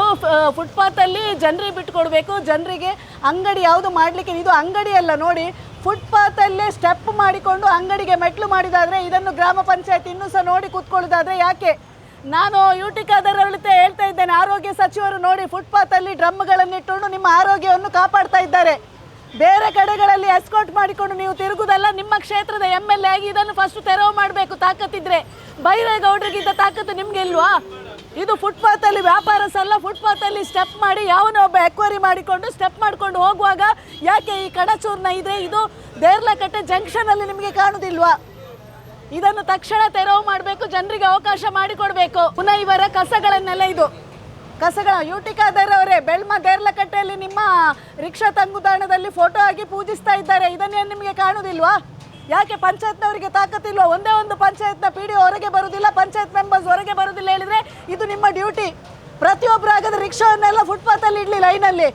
ಫುಟ್ಪಾತಲ್ಲಿ ಜನರಿಗೆ ಬಿಟ್ಟುಕೊಡ್ಬೇಕು, ಜನರಿಗೆ ಅಂಗಡಿ ಯಾವುದು ಮಾಡಲಿಕ್ಕೆ. ಇದು ಅಂಗಡಿ ಅಲ್ಲ ನೋಡಿ, ಫುಟ್ಪಾತಲ್ಲೇ ಸ್ಟೆಪ್ ಮಾಡಿಕೊಂಡು ಅಂಗಡಿಗೆ ಮೆಟ್ಲು ಮಾಡಿದಾದರೆ ಇದನ್ನು ಗ್ರಾಮ ಪಂಚಾಯತ್ ಇನ್ನೂ ಸಹ ನೋಡಿ ಕೂತ್ಕೊಳ್ಳೋದಾದರೆ ಯಾಕೆ? ನಾನು ಯುಟಿಕಾದರವಳಿತೆ ಹೇಳ್ತಾ ಇದ್ದೇನೆ, ಆರೋಗ್ಯ ಸಚಿವರು ನೋಡಿ ಫುಟ್ಪಾತಲ್ಲಿ ಡ್ರಮ್ಗಳನ್ನಿಟ್ಟುಕೊಂಡು ನಿಮ್ಮ ಆರೋಗ್ಯವನ್ನು ಕಾಪಾಡ್ತಾ ಇದ್ದಾರೆ. ಬೇರೆ ಕಡೆಗಳಲ್ಲಿ ಎಸ್ಕಾಟ್ ಮಾಡಿಕೊಂಡು ನೀವು ತಿರುಗುದಲ್ಲ. ನಿಮ್ಮ ಕ್ಷೇತ್ರದ MLA ಆಗಿ ಇದನ್ನು ಫಸ್ಟ್ ತೆರವು ಮಾಡಬೇಕು ತಾಕತ್ತಿದ್ರೆ. ಬೈರೇಗೌಡರಿಗಿದ್ದ ತಾಕತ್ತು ನಿಮ್ಗೆ ಇಲ್ವಾ? ಇದು ಫುಟ್ಪಾತಲ್ಲಿ ವ್ಯಾಪಾರ ಸಲ್ಲ, ಫುಟ್ಪಾತಲ್ಲಿ ಸ್ಟೆಪ್ ಮಾಡಿ ಯಾವನೋ ಒಬ್ಬ ಎಕ್ವೈರಿ ಮಾಡಿಕೊಂಡು ಸ್ಟೆಪ್ ಮಾಡಿಕೊಂಡು ಹೋಗುವಾಗ ಯಾಕೆ ಈ ಕಡಚೂರ್ನ ಇದೆ? ಇದು ದೇರ್ಲಕಟ್ಟೆ ಜಂಕ್ಷನಲ್ಲಿ ನಿಮಗೆ ಕಾಣುವುದಿಲ್ವಾ? ಇದನ್ನು ತಕ್ಷಣ ತೆರವು ಮಾಡಬೇಕು, ಜನರಿಗೆ ಅವಕಾಶ ಮಾಡಿಕೊಡ್ಬೇಕು. ಪುನಃ ಇವರ ಕಸಗಳನ್ನೆಲ್ಲ ಇದು ಕಸಗಳ ಯುಟಿಕಾದರವರೇ ಬೆಳ್ಮ ದೇರ್ಲಕಟ್ಟೆಯಲ್ಲಿ ನಿಮ್ಮ ರಿಕ್ಷಾ ತಂಗುದಾಣದಲ್ಲಿ ಫೋಟೋ ಆಗಿ ಪೂಜಿಸ್ತಾ ಇದ್ದಾರೆ. ಇದನ್ನೇನು ನಿಮಗೆ ಕಾಣುವುದಿಲ್ವಾ? ಯಾಕೆ ಪಂಚಾಯತ್ನವರಿಗೆ ತಾಕತ್ತಿಲ್ವಾ? ಒಂದೇ ಒಂದು ಪಂಚಾಯತ್ನ PDO ಹೊರಗೆ ಬರುವುದಿಲ್ಲ, ಪಂಚಾಯತ್ ಮೆಂಬರ್ಸ್ ಹೊರಗೆ ಬರುವುದಿಲ್ಲ ಹೇಳಿದರೆ ಇದು ನಿಮ್ಮ ಡ್ಯೂಟಿ. ಪ್ರತಿಯೊಬ್ಬರು ಆಗದ ರಿಕ್ಷಾವನ್ನೆಲ್ಲ ಫುಟ್ಪಾತಲ್ಲಿ ಇಡಲಿ ಲೈನಲ್ಲಿ.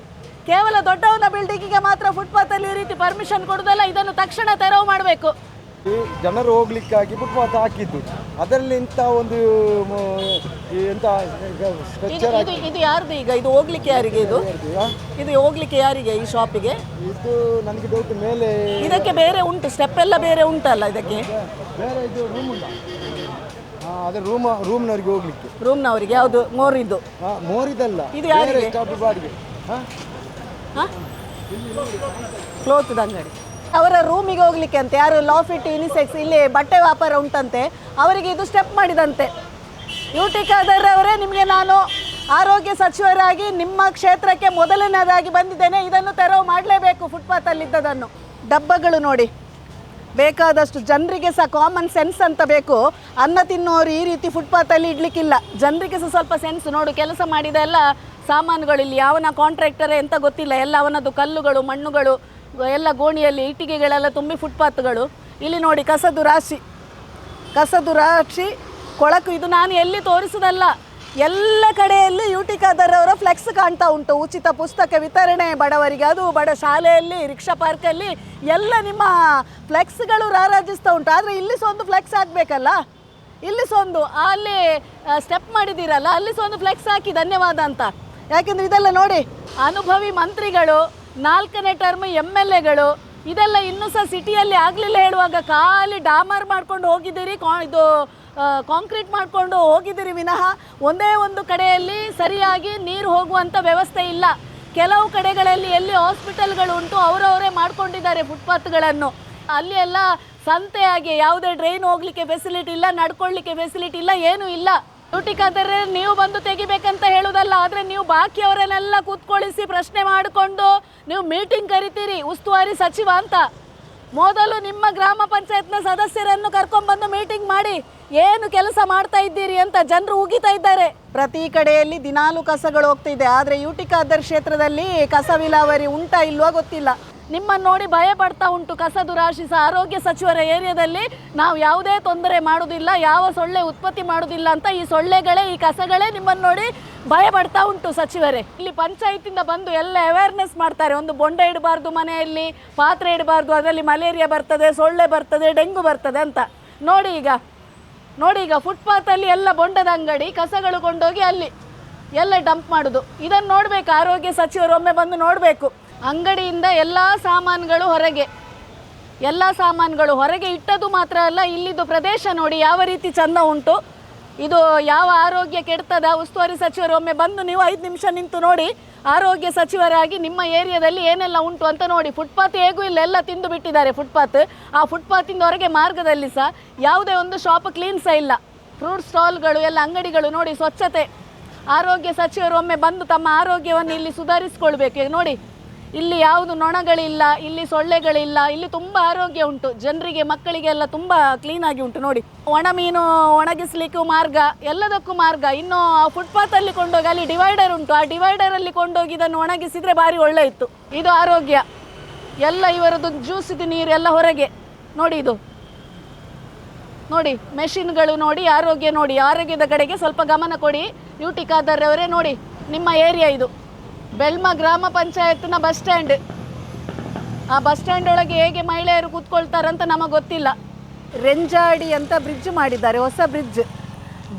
ಕೇವಲ ದೊಡ್ಡವನ ಬಿಲ್ಡಿಂಗಿಗೆ ಮಾತ್ರ ಫುಟ್ಪಾತಲ್ಲಿ ಈ ರೀತಿ ಪರ್ಮಿಷನ್ ಕೊಡೋದಲ್ಲ. ಇದನ್ನು ತಕ್ಷಣ ತೆರವು ಮಾಡಬೇಕು. ಜನರು ಹೋಗ್ಲಿಕ್ಕಾಗಿ ಫುಟ್ಪಾತ್ ಹಾಕಿದ್ದು, ಅದರಲ್ಲಿ ಇಂಥ ಒಂದು ಎಂತ ಇದು ಯಾರ್ದು ಈಗ? ಇದು ಹೋಗ್ಲಿಕ್ಕೆ ಯಾರಿಗೆ? ಇದು ಹೋಗ್ಲಿಕ್ಕೆ ಯಾರಿಗೆ ಈ ಶಾಪಿಗೆ? ಇದು ನನಗೆ ಡೌಟ್ ಮೇಲೆ ಇದಕ್ಕೆ ಬೇರೆ ಉಂಟು, ಸ್ಟೆಪ್ ಎಲ್ಲ ಬೇರೆ ಉಂಟಲ್ಲ ಇದಕ್ಕೆ? ಬೇರೆ ಇದು ರೂಮ್ ಉಂಟಾ? ಅದೇ ರೂಮ್ನವರಿಗೆ ಹೋಗ್ಲಿಕ್ಕೆ. ರೂಮ್ನವರಿಗೆ ಯಾವುದು? ಮೋರಿದ್ದು? ಮೋರಿದಲ್ಲ, ಇದು ಯಾರಿಗೆ? ಸ್ಟಾಪ್ ಬಾಡಿಗೆ. ಕ್ಲೋತ್ದ ಅಂಗಡಿ ಅವರ ರೂಮಿಗೆ ಹೋಗ್ಲಿಕ್ಕೆ ಅಂತ. ಯಾರು? ಲಾಫಿಟ್ ಯುನಿಸೆಕ್ಸ್ ಇಲ್ಲಿ ಬಟ್ಟೆ ವ್ಯಾಪಾರ ಉಂಟಂತೆ, ಅವರಿಗೆ ಇದು ಸ್ಟೆಪ್ ಮಾಡಿದಂತೆ. ಯುಟಿಕಾದರ್ ಅವರೇ, ನಿಮಗೆ ನಾನು ಆರೋಗ್ಯ ಸಚಿವರಾಗಿ ನಿಮ್ಮ ಕ್ಷೇತ್ರಕ್ಕೆ ಮೊದಲನೇದಾಗಿ ಬಂದಿದ್ದೇನೆ. ಇದನ್ನು ತೆರವು ಮಾಡಲೇಬೇಕು. ಫುಟ್ಪಾತಲ್ಲಿದ್ದದನ್ನು ಡಬ್ಬಗಳು ನೋಡಿ, ಬೇಕಾದಷ್ಟು ಜನರಿಗೆ ಸಹ ಕಾಮನ್ ಸೆನ್ಸ್ ಅಂತ ಬೇಕು. ಅನ್ನ ತಿನ್ನೋರು ಈ ರೀತಿ ಫುಟ್ಪಾತಲ್ಲಿ ಇಡ್ಲಿಕ್ಕಿಲ್ಲ. ಜನರಿಗೆ ಸಹ ಸ್ವಲ್ಪ ಸೆನ್ಸ್ ನೋಡು. ಕೆಲಸ ಮಾಡಿದ ಎಲ್ಲ ಸಾಮಾನುಗಳು ಇಲ್ಲಿ ಯಾವನ ಕಾಂಟ್ರಾಕ್ಟರೇ ಅಂತ ಗೊತ್ತಿಲ್ಲ, ಎಲ್ಲ ಅವನದ್ದು ಕಲ್ಲುಗಳು ಮಣ್ಣುಗಳು ಎಲ್ಲ ಗೋಣಿಯಲ್ಲಿ ಇಟ್ಟಿಗೆಗಳೆಲ್ಲ ತುಂಬಿ ಫುಟ್ಪಾತ್ಗಳು. ಇಲ್ಲಿ ನೋಡಿ ಕಸದು ರಾಶಿ ಕೊಳಕು. ಇದು ನಾನು ಎಲ್ಲಿ ತೋರಿಸೋದಲ್ಲ, ಎಲ್ಲ ಕಡೆಯಲ್ಲಿ ಯುಟಿಕಾದರ್ ಅವರ ಫ್ಲೆಕ್ಸ್ ಕಾಣ್ತಾ ಉಂಟು. ಉಚಿತ ಪುಸ್ತಕ ವಿತರಣೆ ಬಡವರಿಗೆ, ಅದು ಬಡ ಶಾಲೆಯಲ್ಲಿ, ರಿಕ್ಷಾ ಪಾರ್ಕಲ್ಲಿ ಎಲ್ಲ ನಿಮ್ಮ ಫ್ಲೆಕ್ಸ್ಗಳು ರಾರಾಜಿಸ್ತಾ ಉಂಟು. ಆದರೆ ಇಲ್ಲಿ ಸಹ ಒಂದು ಫ್ಲೆಕ್ಸ್ ಹಾಕಬೇಕಲ್ಲ. ಇಲ್ಲಿ ಸಹ ಒಂದು ಅಲ್ಲಿ ಸ್ಟೆಪ್ ಮಾಡಿದ್ದೀರಲ್ಲ, ಅಲ್ಲಿ ಸಹ ಒಂದು ಫ್ಲೆಕ್ಸ್ ಹಾಕಿ ಧನ್ಯವಾದ ಅಂತ. ಯಾಕೆಂದರೆ ಇದೆಲ್ಲ ನೋಡಿ, ಅನುಭವಿ ಮಂತ್ರಿಗಳು, 4ನೇ ಟರ್ಮ್ MLAಗಳು, ಇದೆಲ್ಲ ಇನ್ನೂ ಸಹ ಸಿಟಿಯಲ್ಲಿ ಆಗಲಿಲ್ಲ ಹೇಳುವಾಗ ಖಾಲಿ ಡಾಮರ್ ಮಾಡ್ಕೊಂಡು ಹೋಗಿದ್ದೀರಿ, ಇದು ಕಾಂಕ್ರೀಟ್ ಮಾಡಿಕೊಂಡು ಹೋಗಿದ್ದೀರಿ ವಿನಃ ಒಂದೇ ಒಂದು ಕಡೆಯಲ್ಲಿ ಸರಿಯಾಗಿ ನೀರು ಹೋಗುವಂಥ ವ್ಯವಸ್ಥೆ ಇಲ್ಲ. ಕೆಲವು ಕಡೆಗಳಲ್ಲಿ ಎಲ್ಲಿ ಹಾಸ್ಪಿಟಲ್ಗಳು ಉಂಟು ಅವರವರೇ ಮಾಡ್ಕೊಂಡಿದ್ದಾರೆ ಫುಟ್ಪಾತ್ಗಳನ್ನು. ಅಲ್ಲಿ ಎಲ್ಲ ಸಂತೆಯಾಗಿ ಯಾವುದೇ ಡ್ರೈನ್ ಹೋಗಲಿಕ್ಕೆ ಫೆಸಿಲಿಟಿ ಇಲ್ಲ, ನಡ್ಕೊಳ್ಳಿಕ್ಕೆ ಫೆಸಿಲಿಟಿ ಇಲ್ಲ, ಏನೂ ಇಲ್ಲ. ಯುಟಿಕಾದರೆ ನೀವು ಬಂದು ತೆಗಿಬೇಕಂತ ಹೇಳುವುದಲ್ಲ, ಆದರೆ ನೀವು ಬಾಕಿಯವರನ್ನೆಲ್ಲ ಕೂತ್ಕೊಳ್ಳಿಸಿ ಪ್ರಶ್ನೆ ಮಾಡಿಕೊಂಡು ನೀವು ಮೀಟಿಂಗ್ ಕರಿತೀರಿ ಉಸ್ತುವಾರಿ ಸಚಿವ ಅಂತ. ಮೊದಲು ನಿಮ್ಮ ಗ್ರಾಮ ಪಂಚಾಯತ್ನ ಸದಸ್ಯರನ್ನು ಕರ್ಕೊಂಡ್ಬಂದು ಮೀಟಿಂಗ್ ಮಾಡಿ ಏನು ಕೆಲಸ ಮಾಡ್ತಾ ಇದ್ದೀರಿ ಅಂತ ಜನರು ಉಗಿತಾ ಇದ್ದಾರೆ. ಪ್ರತಿ ಕಡೆಯಲ್ಲಿ ದಿನಾಲು ಕಸಗಳು ಹೋಗ್ತಿದೆ, ಆದರೆ ಯುಟಿಕಾದರ್ ಕ್ಷೇತ್ರದಲ್ಲಿ ಕಸ ವಿಲೇವಾರಿ ಉಂಟಾ ಇಲ್ವಾ ಗೊತ್ತಿಲ್ಲ. ನಿಮ್ಮನ್ನು ನೋಡಿ ಭಯ ಪಡ್ತಾ ಉಂಟು ಕಸದು ರಾಶಿ ಸಹ. ಆರೋಗ್ಯ ಸಚಿವರ ಏರಿಯಾದಲ್ಲಿ ನಾವು ಯಾವುದೇ ತೊಂದರೆ ಮಾಡೋದಿಲ್ಲ, ಯಾವ ಸೊಳ್ಳೆ ಉತ್ಪತ್ತಿ ಮಾಡೋದಿಲ್ಲ ಅಂತ ಈ ಸೊಳ್ಳೆಗಳೇ ಈ ಕಸಗಳೇ ನಿಮ್ಮನ್ನು ನೋಡಿ ಭಯ ಪಡ್ತಾ ಉಂಟು ಸಚಿವರೇ. ಇಲ್ಲಿ ಪಂಚಾಯತಿಂದ ಬಂದು ಎಲ್ಲ ಅವೇರ್ನೆಸ್ ಮಾಡ್ತಾರೆ. ಒಂದು ಬೊಂಡ ಇಡಬಾರ್ದು ಮನೆಯಲ್ಲಿ, ಪಾತ್ರೆ ಇಡಬಾರ್ದು, ಅದರಲ್ಲಿ ಮಲೇರಿಯಾ ಬರ್ತದೆ, ಸೊಳ್ಳೆ ಬರ್ತದೆ, ಡೆಂಗು ಬರ್ತದೆ ಅಂತ. ನೋಡಿ ಈಗ ಫುಟ್ಪಾತಲ್ಲಿ ಎಲ್ಲ ಬೊಂಡದ ಅಂಗಡಿ ಕಸಗಳು ಕೊಂಡೋಗಿ ಅಲ್ಲಿ ಎಲ್ಲ ಡಂಪ್ ಮಾಡೋದು. ಇದನ್ನು ನೋಡಬೇಕು ಆರೋಗ್ಯ ಸಚಿವರು, ಒಮ್ಮೆ ಬಂದು ನೋಡಬೇಕು. ಅಂಗಡಿಯಿಂದ ಎಲ್ಲ ಸಾಮಾನುಗಳು ಹೊರಗೆ ಇಟ್ಟದು ಮಾತ್ರ ಅಲ್ಲ, ಇಲ್ಲಿದ್ದು ಪ್ರದೇಶ ನೋಡಿ ಯಾವ ರೀತಿ ಚಂದ ಉಂಟು. ಇದು ಯಾವ ಆರೋಗ್ಯ ಕೆಡ್ತದ? ಉಸ್ತುವಾರಿ ಸಚಿವರು ಒಮ್ಮೆ ಬಂದು ನೀವು 5 ನಿಮಿಷ ನಿಂತು ನೋಡಿ, ಆರೋಗ್ಯ ಸಚಿವರಾಗಿ ನಿಮ್ಮ ಏರಿಯಾದಲ್ಲಿ ಏನೆಲ್ಲ ಉಂಟು ಅಂತ ನೋಡಿ. ಫುಟ್ಪಾತ್ ಹೇಗೂ ಇಲ್ಲ, ಎಲ್ಲ ತಿಂದು ಬಿಟ್ಟಿದ್ದಾರೆ ಫುಟ್ಪಾತ್. ಆ ಫುಟ್ಪಾತಿಂದ ಹೊರಗೆ ಮಾರ್ಗದಲ್ಲಿ ಸಹ ಯಾವುದೇ ಒಂದು ಶಾಪ್ ಕ್ಲೀನ್ ಸಹ ಇಲ್ಲ. ಫ್ರೂಟ್ ಸ್ಟಾಲ್ಗಳು ಎಲ್ಲ ಅಂಗಡಿಗಳು ನೋಡಿ ಸ್ವಚ್ಛತೆ. ಆರೋಗ್ಯ ಸಚಿವರು ಒಮ್ಮೆ ಬಂದು ತಮ್ಮ ಆರೋಗ್ಯವನ್ನು ಇಲ್ಲಿ ಸುಧಾರಿಸಿಕೊಳ್ಬೇಕು. ಈಗ ನೋಡಿ, ಇಲ್ಲಿ ಯಾವುದು ನೊಣಗಳಿಲ್ಲ, ಇಲ್ಲಿ ಸೊಳ್ಳೆಗಳಿಲ್ಲ, ಇಲ್ಲಿ ತುಂಬ ಆರೋಗ್ಯ ಉಂಟು. ಜನರಿಗೆ ಮಕ್ಕಳಿಗೆಲ್ಲ ತುಂಬ ಕ್ಲೀನಾಗಿ ಉಂಟು ನೋಡಿ. ಒಣ ಮೀನು ಒಣಗಿಸ್ಲಿಕ್ಕೂ ಮಾರ್ಗ, ಎಲ್ಲದಕ್ಕೂ ಮಾರ್ಗ. ಇನ್ನು ಫುಟ್ಪಾತಲ್ಲಿ ಕೊಂಡೋಗಿ ಅಲ್ಲಿ ಡಿವೈಡರ್ ಉಂಟು, ಆ ಡಿವೈಡರಲ್ಲಿ ಕೊಂಡೋಗಿ ಇದನ್ನು ಒಣಗಿಸಿದರೆ ಭಾರಿ ಒಳ್ಳೆ ಇತ್ತು. ಇದು ಆರೋಗ್ಯ. ಎಲ್ಲ ಇವರದ್ದು ಜ್ಯೂಸಿದು ನೀರು ಎಲ್ಲ ಹೊರಗೆ ನೋಡಿ. ಇದು ನೋಡಿ ಮೆಷಿನ್ಗಳು ನೋಡಿ, ಆರೋಗ್ಯ ನೋಡಿ. ಆರೋಗ್ಯದ ಕಡೆಗೆ ಸ್ವಲ್ಪ ಗಮನ ಕೊಡಿ ಯುಟಿಕಾದರ್ ಅವರೇ. ನೋಡಿ ನಿಮ್ಮ ಏರಿಯಾ ಇದು ಬೆಳ್ಮ ಗ್ರಾಮ ಪಂಚಾಯತ್ನ ಬಸ್ ಸ್ಟ್ಯಾಂಡ್. ಆ ಬಸ್ ಸ್ಟ್ಯಾಂಡ್ ಒಳಗೆ ಹೇಗೆ ಮಹಿಳೆಯರು ಕೂತ್ಕೊಳ್ತಾರಂತ ನಮಗೆ ಗೊತ್ತಿಲ್ಲ. ರೆಂಜಾಡಿ ಅಂತ ಬ್ರಿಡ್ಜ್ ಮಾಡಿದ್ದಾರೆ, ಹೊಸ ಬ್ರಿಡ್ಜ್.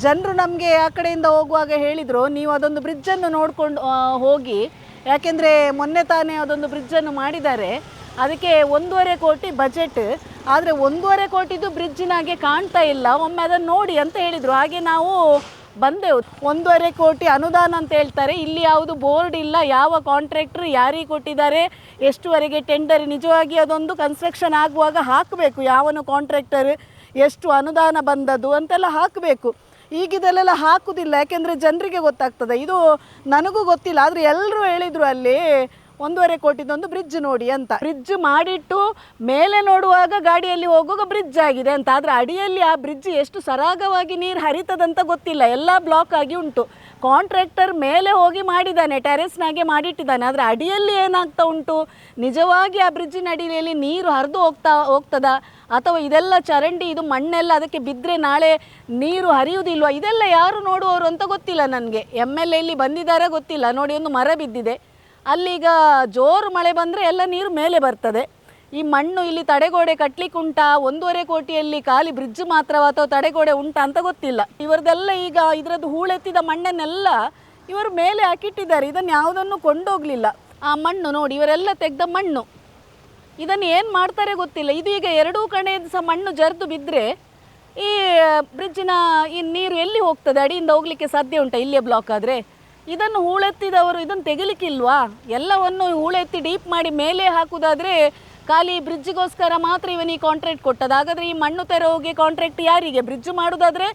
ಜನರು ನಮಗೆ ಆ ಕಡೆಯಿಂದ ಹೋಗುವಾಗ ಹೇಳಿದರು, ನೀವು ಅದೊಂದು ಬ್ರಿಡ್ಜನ್ನು ನೋಡ್ಕೊಂಡು ಹೋಗಿ, ಯಾಕೆಂದರೆ ಮೊನ್ನೆ ತಾನೇ ಅದೊಂದು ಬ್ರಿಡ್ಜನ್ನು ಮಾಡಿದ್ದಾರೆ, ಅದಕ್ಕೆ 1.5 ಕೋಟಿ ಬಜೆಟ್, ಆದರೆ 1.5 ಕೋಟಿದು ಬ್ರಿಡ್ಜಿನಾಗೆ ಕಾಣ್ತಾ ಇಲ್ಲ, ಒಮ್ಮೆ ಅದನ್ನು ನೋಡಿ ಅಂತ ಹೇಳಿದರು. ಹಾಗೆ ನಾವು ಬಂದೆವು. 1.5 ಕೋಟಿ ಅನುದಾನ ಅಂತ ಹೇಳ್ತಾರೆ, ಇಲ್ಲಿ ಯಾವುದು ಬೋರ್ಡ್ ಇಲ್ಲ, ಯಾವ ಕಾಂಟ್ರಾಕ್ಟ್ರ್ ಯಾರಿಗೆ ಕೊಟ್ಟಿದ್ದಾರೆ, ಎಷ್ಟುವರೆಗೆ ಟೆಂಡರ್. ನಿಜವಾಗಿ ಅದೊಂದು ಕನ್ಸ್ಟ್ರಕ್ಷನ್ ಆಗುವಾಗ ಹಾಕಬೇಕು, ಯಾವನು ಕಾಂಟ್ರಾಕ್ಟರ್, ಎಷ್ಟು ಅನುದಾನ ಬಂದದ್ದು ಅಂತೆಲ್ಲ ಹಾಕಬೇಕು. ಈಗಿದೆಲ್ಲ ಹಾಕುವುದಿಲ್ಲ, ಯಾಕೆಂದರೆ ಜನರಿಗೆ ಗೊತ್ತಾಗ್ತದೆ. ಇದು ನನಗೂ ಗೊತ್ತಿಲ್ಲ, ಆದರೆ ಎಲ್ಲರೂ ಹೇಳಿದರು ಅಲ್ಲಿ 1.5 ಕೋಟಿದೊಂದು ಬ್ರಿಡ್ಜ್ ನೋಡಿ ಅಂತ. ಬ್ರಿಡ್ಜ್ ಮಾಡಿಟ್ಟು ಮೇಲೆ ನೋಡುವಾಗ ಗಾಡಿಯಲ್ಲಿ ಹೋಗುವಾಗ ಬ್ರಿಡ್ಜ್ ಆಗಿದೆ ಅಂತ, ಆದರೆ ಅಡಿಯಲ್ಲಿ ಆ ಬ್ರಿಡ್ಜ್ ಎಷ್ಟು ಸರಾಗವಾಗಿ ನೀರು ಹರಿತದಂತ ಗೊತ್ತಿಲ್ಲ, ಎಲ್ಲ ಬ್ಲಾಕ್ ಆಗಿ ಉಂಟು. ಕಾಂಟ್ರಾಕ್ಟರ್ ಮೇಲೆ ಹೋಗಿ ಮಾಡಿದ್ದಾನೆ, ಟೆರೆಸ್ನಾಗೆ ಮಾಡಿಟ್ಟಿದ್ದಾನೆ, ಆದರೆ ಅಡಿಯಲ್ಲಿ ಏನಾಗ್ತಾ ಉಂಟು, ನಿಜವಾಗಿ ಆ ಬ್ರಿಡ್ಜಿನ ಅಡಿಯಲ್ಲಿ ನೀರು ಹರಿದು ಹೋಗ್ತದ, ಅಥವಾ ಇದೆಲ್ಲ ಚರಂಡಿ, ಇದು ಮಣ್ಣೆಲ್ಲ ಅದಕ್ಕೆ ಬಿದ್ದರೆ ನಾಳೆ ನೀರು ಹರಿಯುವುದಿಲ್ವ, ಇದೆಲ್ಲ ಯಾರು ನೋಡುವವರು ಅಂತ ಗೊತ್ತಿಲ್ಲ ನನಗೆ. MLA ಇಲ್ಲಿ ಬಂದಿದ್ದಾರೆ ಗೊತ್ತಿಲ್ಲ. ನೋಡಿ, ಒಂದು ಮರ ಬಿದ್ದಿದೆ, ಅಲ್ಲೀಗ ಜೋರು ಮಳೆ ಬಂದರೆ ಎಲ್ಲ ನೀರು ಮೇಲೆ ಬರ್ತದೆ. ಈ ಮಣ್ಣು ಇಲ್ಲಿ ತಡೆಗೋಡೆ ಕಟ್ಟಲಿಕ್ಕೆ ಉಂಟಾ, 1.5 ಕೋಟಿಯಲ್ಲಿ ಖಾಲಿ ಬ್ರಿಡ್ಜ್ ಮಾತ್ರವ ಅಥವಾ ತಡೆಗೋಡೆ ಉಂಟಾ ಅಂತ ಗೊತ್ತಿಲ್ಲ. ಇವರದೆಲ್ಲ ಈಗ ಇದರದ್ದು ಹೂಳೆತ್ತಿದ ಮಣ್ಣನ್ನೆಲ್ಲ ಇವರು ಮೇಲೆ ಹಾಕಿಟ್ಟಿದ್ದಾರೆ, ಇದನ್ನು ಯಾವುದನ್ನು ಕೊಂಡೋಗಲಿಲ್ಲ. ಆ ಮಣ್ಣು ನೋಡಿ, ಇವರೆಲ್ಲ ತೆಗೆದ ಮಣ್ಣು, ಇದನ್ನು ಏನು ಮಾಡ್ತಾರೆ ಗೊತ್ತಿಲ್ಲ. ಇದು ಈಗ ಎರಡೂ ಕಡೆ ಸಹ ಮಣ್ಣು ಜರಿದು ಬಿದ್ದರೆ ಈ ಬ್ರಿಡ್ಜಿನ ಈ ನೀರು ಎಲ್ಲಿ ಹೋಗ್ತದೆ, ಅಡಿಯಿಂದ ಹೋಗಲಿಕ್ಕೆ ಸಾಧ್ಯ ಉಂಟಾ ಇಲ್ಲೇ ಬ್ಲಾಕ್ ಆದರೆ? ಇದನ್ನು ಹೂಳೆತ್ತಿದವರು ಇದನ್ನು ತೆಗಿಲಿಕ್ಕಿಲ್ವಾ? ಎಲ್ಲವನ್ನು ಹೂಳೆತ್ತಿ ಡೀಪ್ ಮಾಡಿ ಮೇಲೆ ಹಾಕುವುದಾದರೆ ಖಾಲಿ ಬ್ರಿಡ್ಜಿಗೋಸ್ಕರ ಮಾತ್ರ ಇವನಿಗೆ ಕಾಂಟ್ರಾಕ್ಟ್ ಕೊಟ್ಟದ್ದು. ಹಾಗಾದರೆ ಈ ಮಣ್ಣು ತೆರವುಗೆ ಕಾಂಟ್ರಾಕ್ಟ್ ಯಾರಿಗೆ? ಬ್ರಿಡ್ಜ್ ಮಾಡೋದಾದರೆ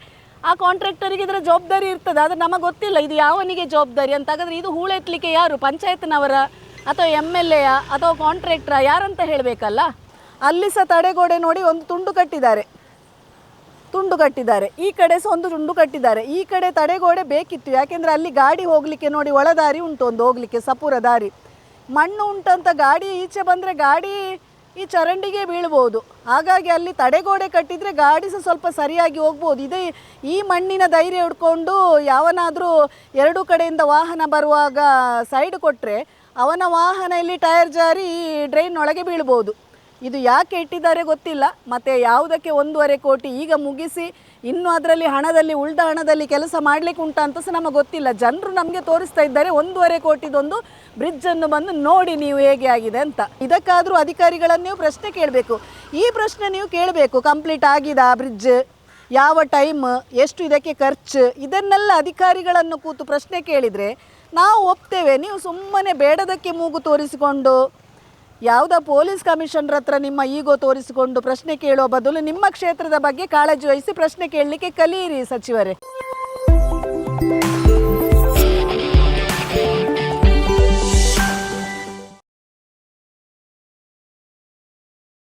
ಆ ಕಾಂಟ್ರಾಕ್ಟರಿಗೆ ಇದರ ಜವಾಬ್ದಾರಿ ಇರ್ತದೆ, ಆದರೆ ನಮಗೆ ಗೊತ್ತಿಲ್ಲ ಇದು ಯಾವನಿಗೆ ಜವಾಬ್ದಾರಿ ಅಂತ. ಹಾಗಾದರೆ ಇದು ಹೂಳೆತ್ತಲಿಕ್ಕೆ ಯಾರು, ಪಂಚಾಯತ್ನವರ ಅಥವಾ MLA ಅಥವಾ ಕಾಂಟ್ರಾಕ್ಟ್ರ, ಯಾರಂತ ಹೇಳಬೇಕಲ್ಲ. ಅಲ್ಲಿ ಸಹ ತಡೆಗೋಡೆ ನೋಡಿ ಒಂದು ತುಂಡು ಕಟ್ಟಿದ್ದಾರೆ, ಈ ಕಡೆ ಸಹ ಒಂದು ತುಂಡು ಕಟ್ಟಿದ್ದಾರೆ. ಈ ಕಡೆ ತಡೆಗೋಡೆ ಬೇಕಿತ್ತು, ಯಾಕೆಂದರೆ ಅಲ್ಲಿ ಗಾಡಿ ಹೋಗಲಿಕ್ಕೆ ನೋಡಿ ಒಳದಾರಿ ಉಂಟು, ಒಂದು ಹೋಗಲಿಕ್ಕೆ ಸಪೂರ ದಾರಿ. ಮಣ್ಣು ಉಂಟಂತ ಗಾಡಿ ಈಚೆ ಬಂದರೆ ಗಾಡಿ ಈ ಚರಂಡಿಗೆ ಬೀಳ್ಬೋದು, ಹಾಗಾಗಿ ಅಲ್ಲಿ ತಡೆಗೋಡೆ ಕಟ್ಟಿದರೆ ಗಾಡಿ ಸಹ ಸ್ವಲ್ಪ ಸರಿಯಾಗಿ ಹೋಗ್ಬೋದು. ಇದೇ ಈ ಮಣ್ಣಿನ ಧೈರ್ಯ ಹಿಡ್ಕೊಂಡು ಯಾವನಾದರೂ ಎರಡೂ ಕಡೆಯಿಂದ ವಾಹನ ಬರುವಾಗ ಸೈಡ್ ಕೊಟ್ಟರೆ ಅವನ ವಾಹನ ಇಲ್ಲಿ ಟೈರ್ ಜಾರಿ ಡ್ರೈನ್ ಒಳಗೆ ಬೀಳ್ಬೋದು. ಇದು ಯಾಕೆ ಇಟ್ಟಿದ್ದಾರೆ ಗೊತ್ತಿಲ್ಲ. ಮತ್ತು ಯಾವುದಕ್ಕೆ 1.5 ಕೋಟಿ ಈಗ ಮುಗಿಸಿ ಇನ್ನು ಅದರಲ್ಲಿ ಹಣದಲ್ಲಿ ಉಳಿದ ಹಣದಲ್ಲಿ ಕೆಲಸ ಮಾಡಲಿಕ್ಕೆ ಉಂಟಾ ಅಂತ ಸಹ ನಮಗೆ ಗೊತ್ತಿಲ್ಲ. ಜನರು ನಮಗೆ ತೋರಿಸ್ತಾ ಇದ್ದಾರೆ 1.5 ಕೋಟಿದೊಂದು ಬ್ರಿಡ್ಜನ್ನು ಬಂದು ನೋಡಿ ನೀವು ಹೇಗೆ ಆಗಿದೆ ಅಂತ. ಇದಕ್ಕಾದರೂ ಅಧಿಕಾರಿಗಳನ್ನು ನೀವು ಪ್ರಶ್ನೆ ಕೇಳಬೇಕು. ಈ ಪ್ರಶ್ನೆ ನೀವು ಕೇಳಬೇಕು, ಕಂಪ್ಲೀಟ್ ಆಗಿದೆ ಆ ಬ್ರಿಡ್ಜ್, ಯಾವ ಟೈಮ್, ಎಷ್ಟು ಇದಕ್ಕೆ ಖರ್ಚು, ಇದನ್ನೆಲ್ಲ ಅಧಿಕಾರಿಗಳನ್ನು ಕೂತು ಪ್ರಶ್ನೆ ಕೇಳಿದರೆ ನಾವು ಒಪ್ತೇವೆ. ನೀವು ಸುಮ್ಮನೆ ಬೇಡದಕ್ಕೆ ಮೂಗು ತೋರಿಸಿಕೊಂಡು ಯಾವುದೋ ಪೊಲೀಸ್ ಕಮಿಷನರ್ ಹತ್ರ ನಿಮ್ಮ ಈಗೋ ತೋರಿಸಿಕೊಂಡು ಪ್ರಶ್ನೆ ಕೇಳುವ ಬದಲು ನಿಮ್ಮ ಕ್ಷೇತ್ರದ ಬಗ್ಗೆ ಕಾಳಜಿ ವಹಿಸಿ ಪ್ರಶ್ನೆ ಕೇಳಲಿಕ್ಕೆ ಕಲಿಯಿರಿ ಸಚಿವರೇ.